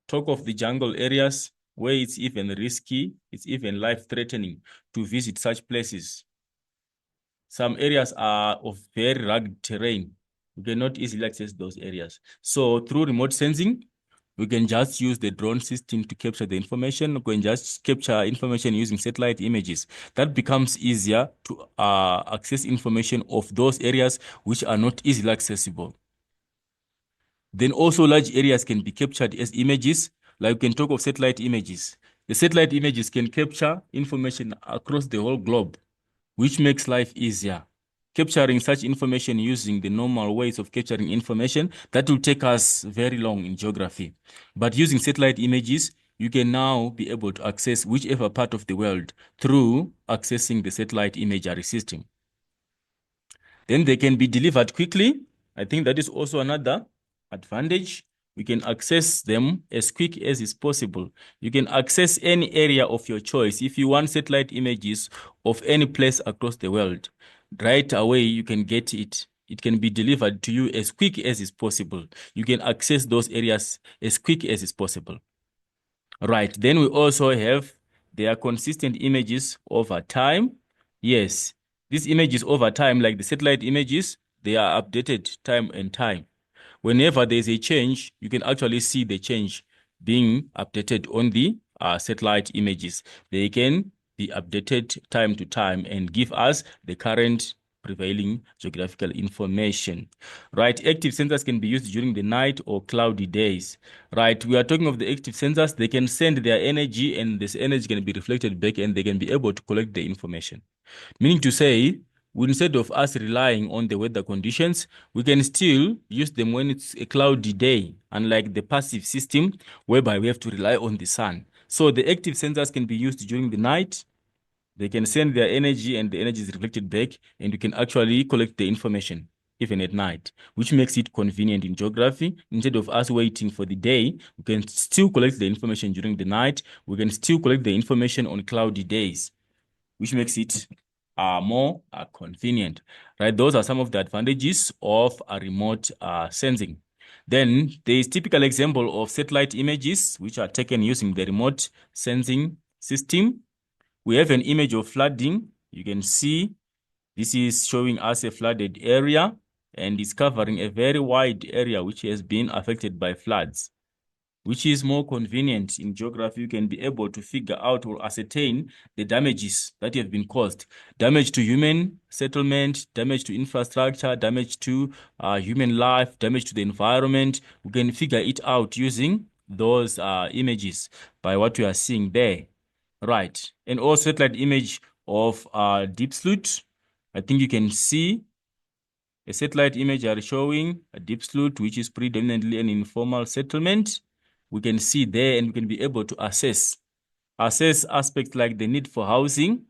Talk of the jungle areas where it's even risky, it's even life-threatening to visit such places. Some areas are of very rugged terrain. We cannot easily access those areas. So through remote sensing, we can just use the drone system to capture the information. We can just capture information using satellite images. That becomes easier to access information of those areas which are not easily accessible. Then also large areas can be captured as images, like we can talk of satellite images. The satellite images can capture information across the whole globe, which makes life easier. Capturing such information using the normal ways of capturing information, that will take us very long in geography. But using satellite images, you can now be able to access whichever part of the world through accessing the satellite imagery system. Then they can be delivered quickly. I think that is also another advantage. We can access them as quick as is possible. You can access any area of your choice. If you want satellite images of any place across the world, right away you can get it. It can be delivered to you as quick as is possible. You can access those areas as quick as is possible. Right, then we also have their consistent images over time. Yes, these images over time, like the satellite images, they are updated time and time. Whenever there's a change, you can actually see the change being updated on the satellite images. They can be updated time to time and give us the current prevailing geographical information. Right, active sensors can be used during the night or cloudy days. Right, we are talking of the active sensors. They can send their energy, and this energy can be reflected back, and they can be able to collect the information. Meaning to say, instead of us relying on the weather conditions, we can still use them when it's a cloudy day, unlike the passive system whereby we have to rely on the sun. So the active sensors can be used during the night. They can send their energy, and the energy is reflected back, and you can actually collect the information even at night, which makes it convenient in geography. Instead of us waiting for the day, we can still collect the information during the night. We can still collect the information on cloudy days, which makes it more convenient, right? Those are some of the advantages of a remote sensing. Then there is typical example of satellite images, which are taken using the remote sensing system. We have an image of flooding. You can see this is showing us a flooded area, and it's covering a very wide area which has been affected by floods. which is more convenient in geography. You can be able to figure out or ascertain the damages that have been caused. Damage to human settlement, damage to infrastructure, damage to human life, damage to the environment. We can figure it out using those images by what we are seeing there. Right. And also satellite image of deep sleuth. I think you can see a satellite image are showing a deep sleuth, which is predominantly an informal settlement. We can see there and we can be able to assess aspects like the need for housing,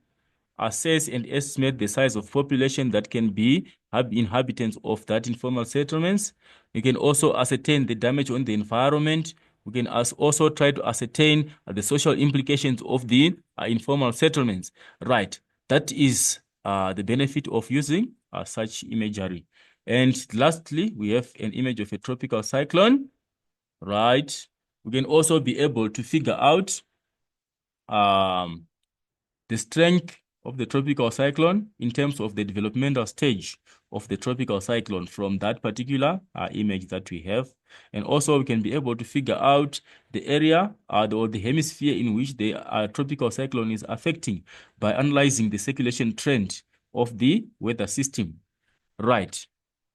assess and estimate the size of population that can be inhabitants of that informal settlements. You can also ascertain the damage on the environment. We can also try to ascertain the social implications of the informal settlements. Right. That is the benefit of using such imagery. And lastly, we have an image of a tropical cyclone. Right. We can also be able to figure out the strength of the tropical cyclone in terms of the developmental stage of the tropical cyclone from that particular image that we have. And also we can be able to figure out the area or the hemisphere in which the tropical cyclone is affecting by analyzing the circulation trend of the weather system. Right.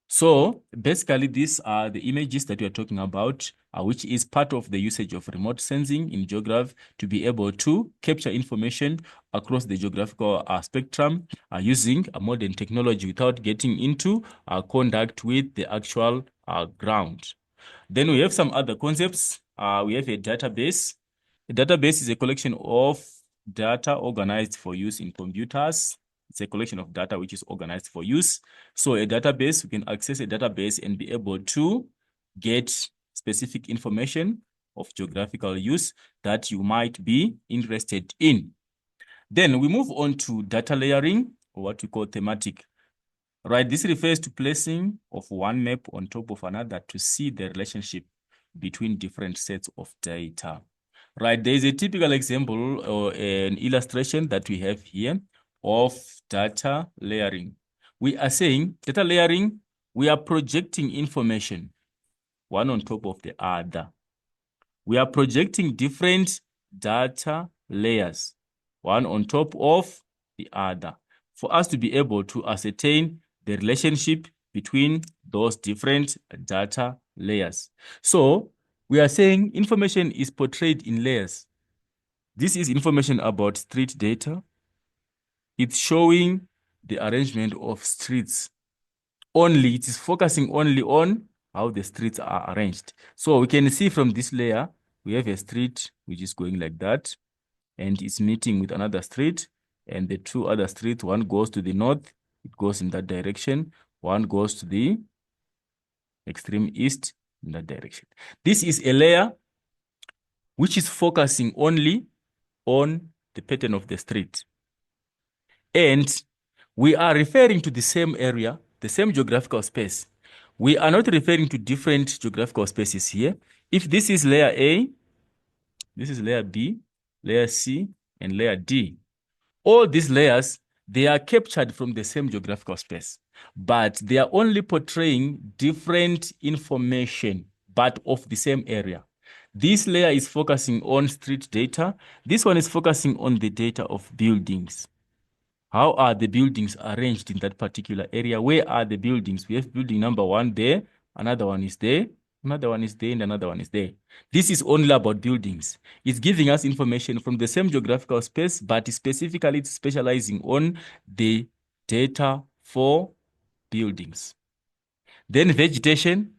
So basically, these are the images that we are talking about, which is part of the usage of remote sensing in geography to be able to capture information across the geographical spectrum using a modern technology without getting into contact with the actual ground. Then we have some other concepts. We have a database. A database is a collection of data organized for use in computers. It's a collection of data which is organized for use. So a database, we can access a database and be able to get specific information of geographical use that you might be interested in. Then we move on to data layering, or what we call thematic. Right, this refers to placing of one map on top of another to see the relationship between different sets of data. Right, there is a typical example or an illustration that we have here of data layering. We are saying data layering, we are projecting information one on top of the other. We are projecting different data layers, one on top of the other, for us to be able to ascertain the relationship between those different data layers. So we are saying information is portrayed in layers. This is information about street data. It's showing the arrangement of streets. Only, it is focusing only on how the streets are arranged. So we can see from this layer, we have a street which is going like that, and it's meeting with another street, and the two other streets, one goes to the north, it goes in that direction, one goes to the extreme east in that direction. This is a layer which is focusing only on the pattern of the street. And we are referring to the same area, the same geographical space. We are not referring to different geographical spaces here. If this is layer A, this is layer B, layer C, and layer D. All these layers, they are captured from the same geographical space, but they are only portraying different information, but of the same area. This layer is focusing on street data. This one is focusing on the data of buildings. How are the buildings arranged in that particular area? Where are the buildings? We have building number 1 there, another one is there, another one is there, and another one is there. This is only about buildings. It's giving us information from the same geographical space, but specifically it's specializing on the data for buildings. Then vegetation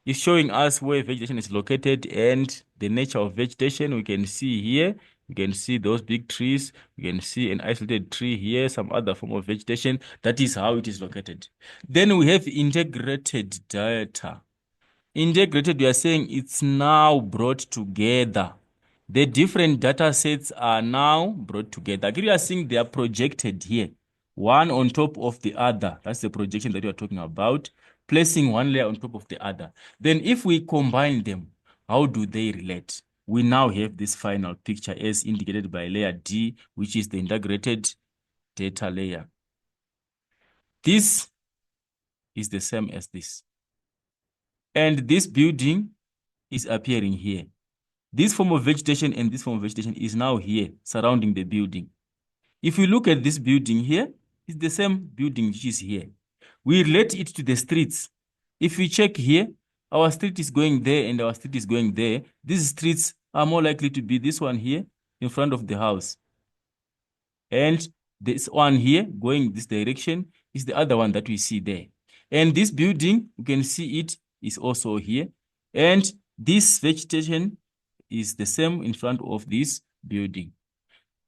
is showing us where vegetation is located and the nature of vegetation. We can see here, we can see those big trees. We can see an isolated tree here, some other form of vegetation. That is how it is located. Then we have integrated data. Integrated, we are saying it's now brought together. The different data sets are now brought together. Here we are seeing they are projected here, one on top of the other. That's the projection that we are talking about, placing one layer on top of the other. Then if we combine them, how do they relate? We now have this final picture as indicated by layer D, which is the integrated data layer. This is the same as this. And this building is appearing here. This form of vegetation and this form of vegetation is now here surrounding the building. If we look at this building here, it's the same building which is here. We relate it to the streets. If we check here, our street is going there and our street is going there. These streets are more likely to be this one here in front of the house. And this one here going this direction is the other one that we see there. And this building, you can see it is also here. And this vegetation is the same in front of this building.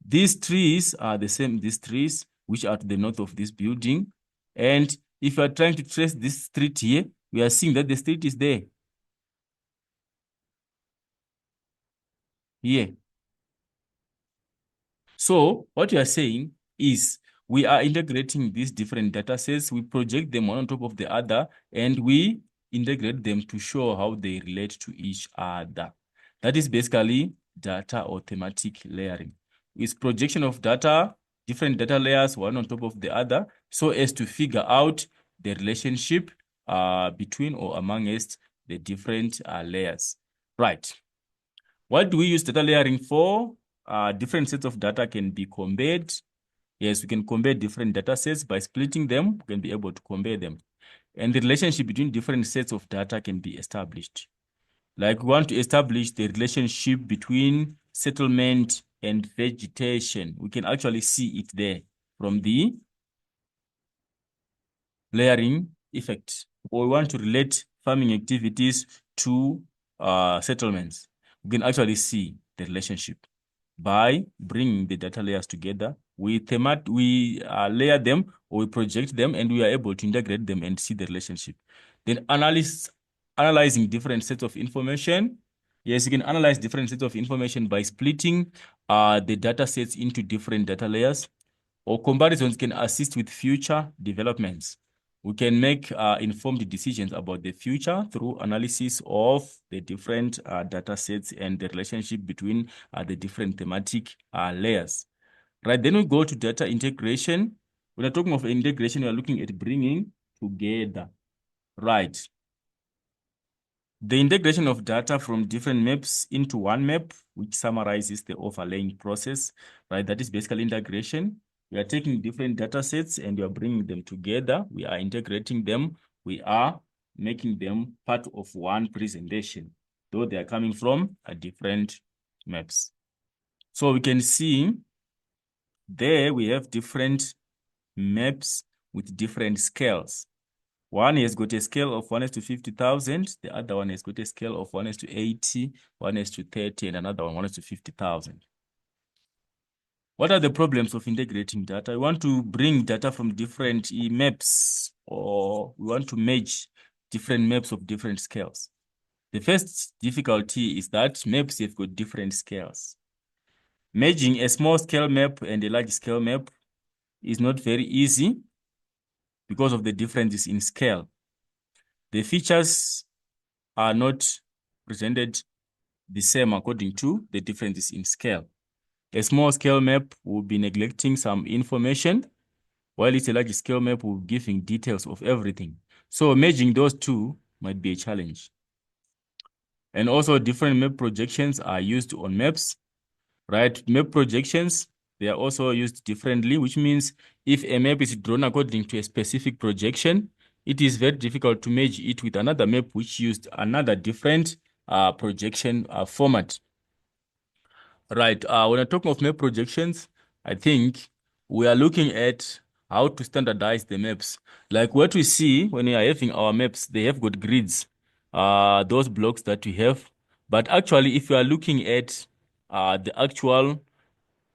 These trees are the same, these trees, which are to the north of this building. And if you are trying to trace this street here, we are seeing that the street is there. Here. So what we are saying is we are integrating these different data sets, we project them one on top of the other, and we integrate them to show how they relate to each other. That is basically data or thematic layering. It's projection of data, different data layers, one on top of the other, so as to figure out the relationship between or amongst the different layers. Right. What do we use data layering for? Different sets of data can be compared. Yes, we can compare different data sets by splitting them. We can be able to compare them. And the relationship between different sets of data can be established. Like we want to establish the relationship between settlement and vegetation. We can actually see it there from the layering effect. Or we want to relate farming activities to settlements. We can actually see the relationship by bringing the data layers together. We layer them or we project them, and we are able to integrate them and see the relationship. Then analyzing different sets of information. Yes, you can analyze different sets of information by splitting the data sets into different data layers, or comparisons can assist with future developments. We can make informed decisions about the future through analysis of the different data sets and the relationship between the different thematic layers. Right, then we go to data integration. When we're talking of integration, we are looking at bringing together. Right. The integration of data from different maps into one map, which summarizes the overlaying process, right? That is basically integration. We are taking different data sets and we are bringing them together. We are integrating them. We are making them part of one presentation, though they are coming from different maps. So we can see there we have different maps with different scales. One has got a scale of 1:50,000. The other one has got a scale of 1:80, 1:30, and another one 1:50,000. What are the problems of integrating data? We want to bring data from different maps, or we want to merge different maps of different scales. The first difficulty is that maps have got different scales. Merging a small scale map and a large scale map is not very easy because of the differences in scale. The features are not presented the same according to the differences in scale. A small scale map will be neglecting some information, while it's a large scale map will be giving details of everything. So merging those two might be a challenge. And also different map projections are used on maps, right? Map projections, they are also used differently, which means if a map is drawn according to a specific projection, it is very difficult to merge it with another map which used another different projection format. Right, when we're talking of map projections, I think we are looking at how to standardize the maps. Like what we see when we are having our maps, they have got grids, those blocks that we have. But actually, if you are looking at the actual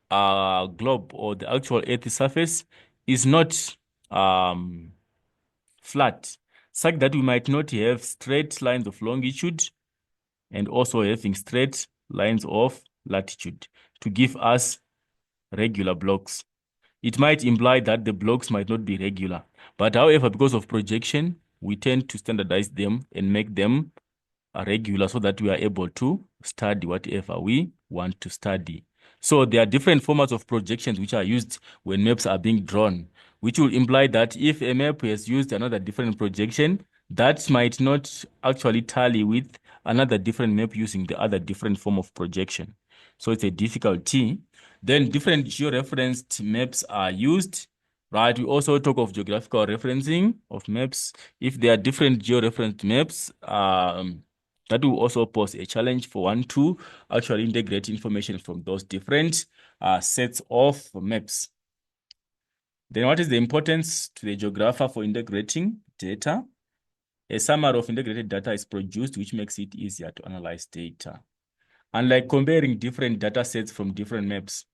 globe or the actual Earth surface, is not flat, such that we might not have straight lines of longitude and also having straight lines of latitude to give us regular blocks. It might imply that the blocks might not be regular. But however, because of projection, we tend to standardize them and make them regular so that we are able to study whatever we want to study. So there are different formats of projections which are used when maps are being drawn, which will imply that if a map has used another different projection, that might not actually tally with another different map using the other different form of projection. So it's a difficulty. Then different georeferenced maps are used, right? We also talk of geographical referencing of maps. If there are different georeferenced maps, that will also pose a challenge for one to actually integrate information from those different sets of maps. Then what is the importance to the geographer for integrating data? A summary of integrated data is produced, which makes it easier to analyze data. Unlike comparing different data sets from different maps,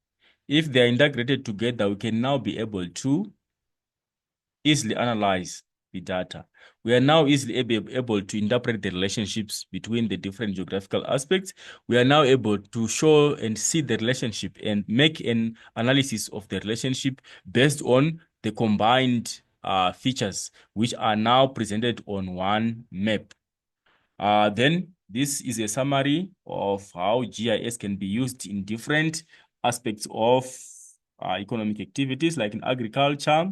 if they are integrated together, we can now be able to easily analyze the data. We are now easily able to interpret the relationships between the different geographical aspects. We are now able to show and see the relationship and make an analysis of the relationship based on the combined features, which are now presented on one map. Then this is a summary of how GIS can be used in different aspects of economic activities, like in agriculture,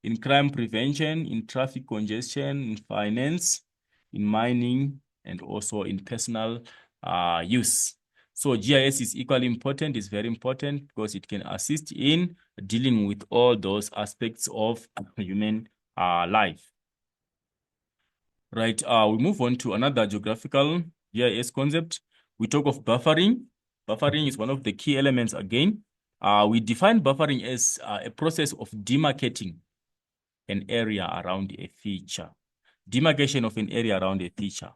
in crime prevention, in traffic congestion, in finance, in mining, and also in personal use. So GIS is equally important, it's very important because it can assist in dealing with all those aspects of human life. Right, we move on to another geographical GIS concept. We talk of buffering. Buffering is one of the key elements again. We define buffering as a process of demarcating an area around a feature. Demarcation of an area around a feature.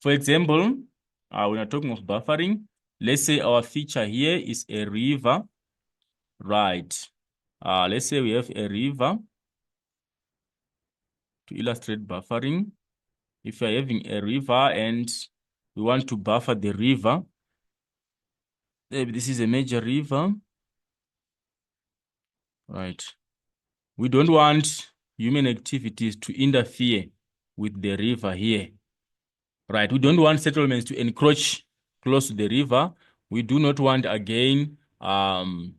For example, when we're talking of buffering, let's say our feature here is a river, right? Let's say we have a river. To illustrate buffering, if you're having a river and we want to buffer the river, maybe this is a major river, right? We don't want human activities to interfere with the river here, right? We don't want settlements to encroach close to the river. We do not want, again, farming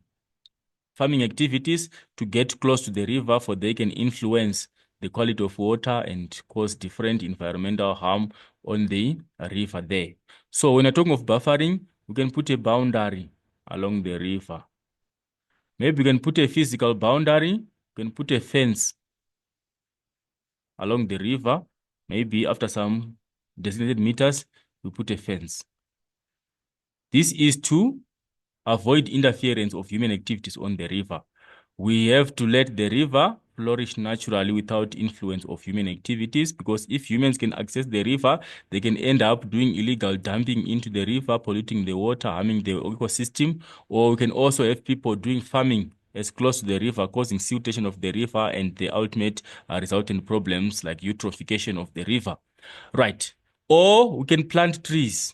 activities to get close to the river, for they can influence the quality of water and cause different environmental harm on the river there. So when we're talking of buffering, we can put a boundary along the river. Maybe we can put a physical boundary, we can put a fence along the river. Maybe after some designated meters, we put a fence. This is to avoid interference of human activities on the river. We have to let the river flourish naturally without influence of human activities, because if humans can access the river, they can end up doing illegal dumping into the river, polluting the water, harming the ecosystem. Or we can also have people doing farming as close to the river, causing siltation of the river and the ultimate resultant problems like eutrophication of the river. Right. Or we can plant trees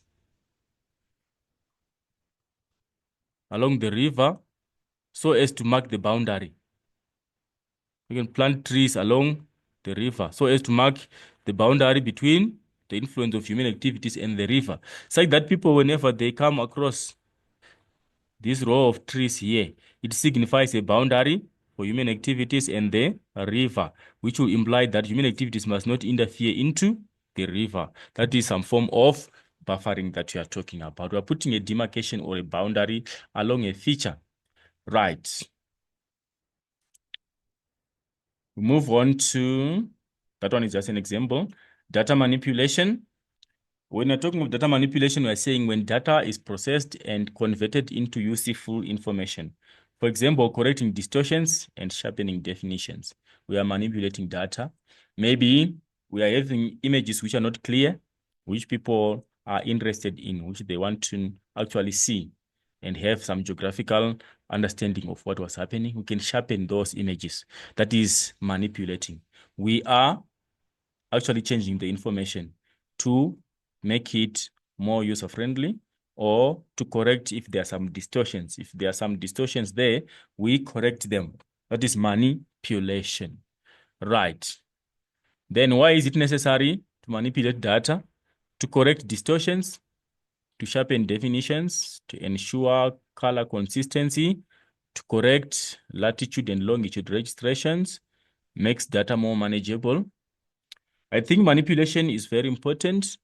along the river so as to mark the boundary. We can plant trees along the river so as to mark the boundary between the influence of human activities and the river. It's like that people, whenever they come across this row of trees here, it signifies a boundary for human activities and the river, which will imply that human activities must not interfere into the river. That is some form of buffering that we are talking about. We are putting a demarcation or a boundary along a feature. Right. We move on to, that one is just an example, data manipulation. When we're talking of data manipulation, we're saying when data is processed and converted into useful information. For example, correcting distortions and sharpening definitions. We are manipulating data. Maybe we are having images which are not clear, which people are interested in, which they want to actually see and have some geographical understanding of what was happening. We can sharpen those images. That is manipulating. We are actually changing the information to make it more user-friendly, or to correct if there are some distortions. If there are some distortions there, we correct them. That is manipulation. Right. Then why is it necessary to manipulate data? To correct distortions, to sharpen definitions, to ensure color consistency, to correct latitude and longitude registrations, makes data more manageable. I think manipulation is very important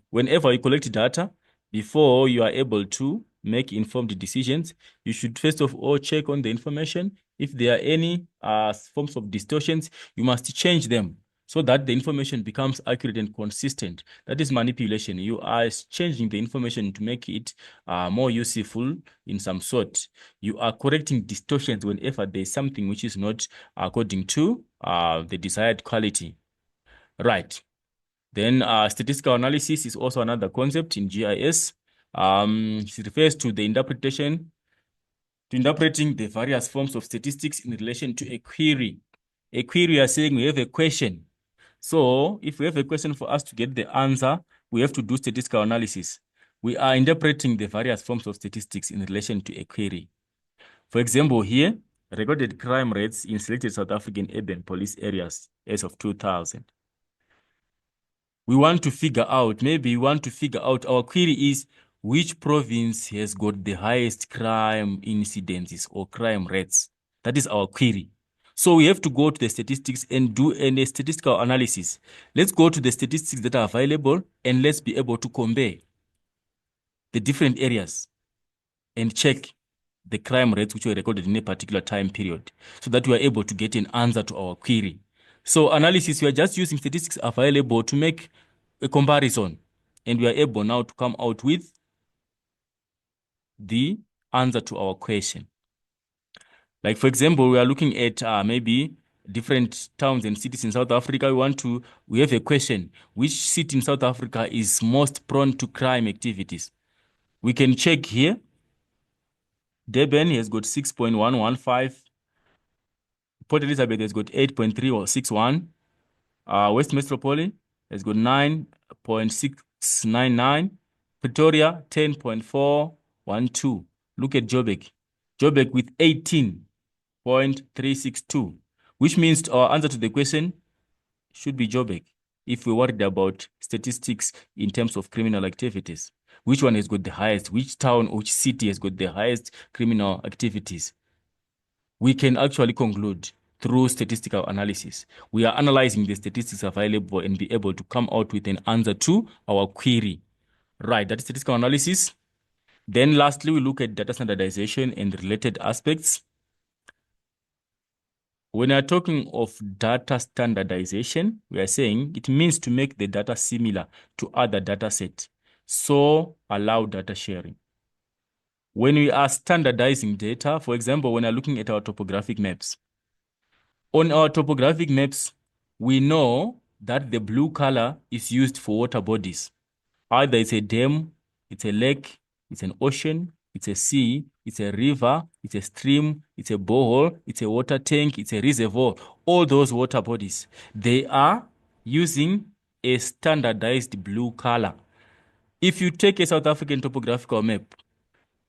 whenever you collect data, before you are able to make informed decisions, you should first of all check on the information. If there are any forms of distortions, you must change them so that the information becomes accurate and consistent. That is manipulation. You are changing the information to make it more useful in some sort. You are correcting distortions whenever there is something which is not according to the desired quality. Right. Then statistical analysis is also another concept in GIS. It refers to the interpreting the various forms of statistics in relation to a query. A query, we are saying we have a question. So if we have a question, for us to get the answer, we have to do statistical analysis. We are interpreting the various forms of statistics in relation to a query. For example, here, recorded crime rates in selected South African urban police areas as of 2000. We want to figure out, our query is which province has got the highest crime incidences or crime rates. That is our query. So we have to go to the statistics and do a statistical analysis. Let's go to the statistics that are available and let's be able to compare the different areas and check the crime rates which were recorded in a particular time period so that we are able to get an answer to our query. So analysis, we are just using statistics available to make a comparison, and we are able now to come out with the answer to our question. Like, for example, we are looking at maybe different towns and cities in South Africa. We have a question: which city in South Africa is most prone to crime activities? We can check here. Durban has got 6.115. Port Elizabeth has got 8.361. West Metropolitan has got 9.699. Pretoria, 10.412. Look at Joburg. Joburg with 18.362, which means our answer to the question should be Joburg if we're worried about statistics in terms of criminal activities. Which one has got the highest? Which town, which city has got the highest criminal activities? We can actually conclude through statistical analysis. We are analyzing the statistics available and be able to come out with an answer to our query. Right, that is statistical analysis. Then lastly, we look at data standardization and related aspects. When we are talking of data standardization, we are saying it means to make the data similar to other data sets, so allow data sharing. When we are standardizing data, for example, when we are looking at our topographic maps, on our topographic maps, we know that the blue color is used for water bodies. Either it's a dam, it's a lake, it's an ocean, it's a sea, it's a river, it's a stream, it's a borehole, it's a water tank, it's a reservoir. All those water bodies, they are using a standardized blue color. If you take a South African topographical map,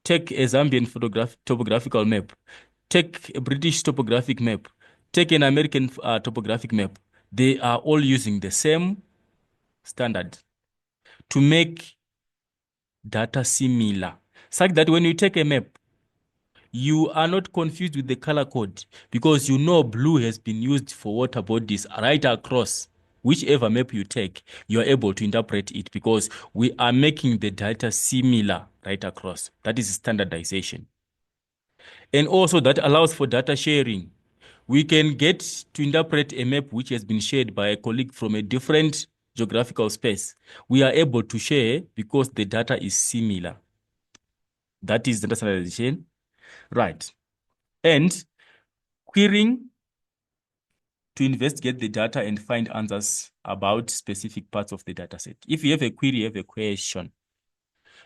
take a Zambian topographical map, take a British topographic map, take an American topographic map, they are all using the same standard to make data similar, such that when you take a map, you are not confused with the color code because you know blue has been used for water bodies right across. Whichever map you take, you are able to interpret it because we are making the data similar right across. That is standardization. And also that allows for data sharing. We can get to interpret a map which has been shared by a colleague from a different geographical space. We are able to share because the data is similar. That is data standardization. Right. And querying to investigate the data and find answers about specific parts of the data set. If you have a query, you have a question.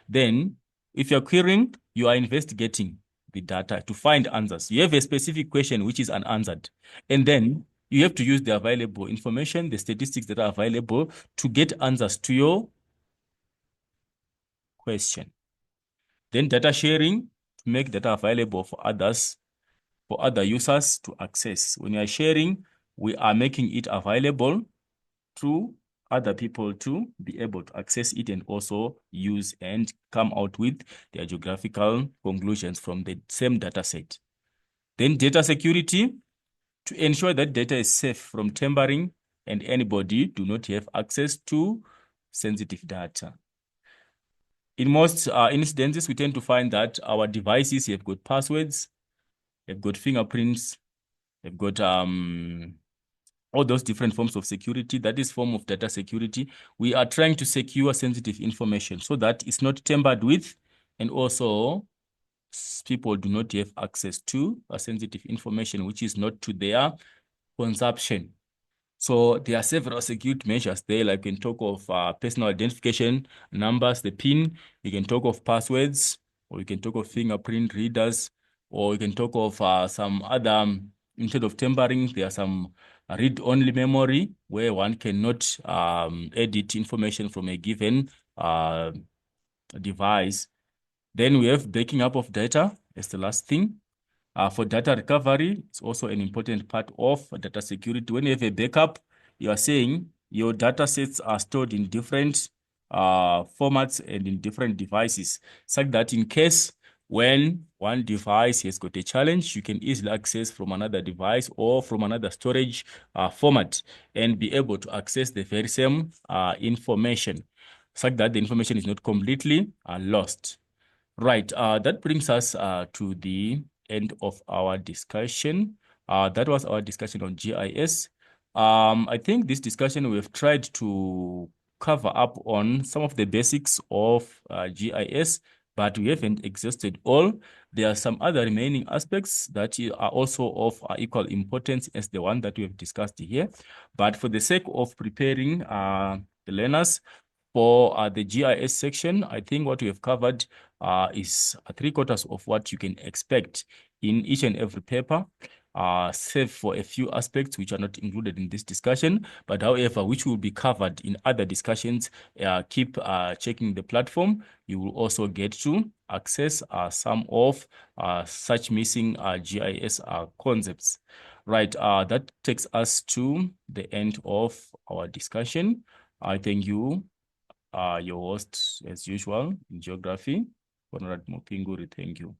Then, if you're querying, you are investigating the data to find answers. You have a specific question which is unanswered. And then you have to use the available information, the statistics that are available to get answers to your question. Then data sharing to make data available for others, for other users to access. When you are sharing, we are making it available to other people to be able to access it and also use and come out with their geographical conclusions from the same data set. Then data security, to ensure that data is safe from tampering and anybody do not have access to sensitive data. In most instances, we tend to find that our devices have got passwords, have got fingerprints, have got all those different forms of security. That is form of data security. We are trying to secure sensitive information so that it's not tampered with, and also people do not have access to sensitive information which is not to their consumption. So there are several security measures there, like you can talk of personal identification numbers, the PIN, you can talk of passwords, or you can talk of fingerprint readers, or you can talk of some other, instead of tampering, there are some read-only memory where one cannot edit information from a given device. Then we have backing up of data as the last thing. For data recovery, it's also an important part of data security. When you have a backup, you are saying your data sets are stored in different formats and in different devices, such that in case when one device has got a challenge, you can easily access from another device or from another storage format and be able to access the very same information, such that the information is not completely lost. Right, that brings us to the end of our discussion. That was our discussion on GIS. I think this discussion we've tried to cover up on some of the basics of GIS, but we haven't exhausted all. There are some other remaining aspects that are also of equal importance as the one that we have discussed here. But for the sake of preparing the learners for the GIS section, I think what we have covered is 3/4 of what you can expect in each and every paper, save for a few aspects which are not included in this discussion, but however, which will be covered in other discussions. Keep checking the platform. You will also get to access some of such missing GIS concepts. Right, that takes us to the end of our discussion. I thank you, your host, as usual, in geography, Conrad Mopinguri. Thank you.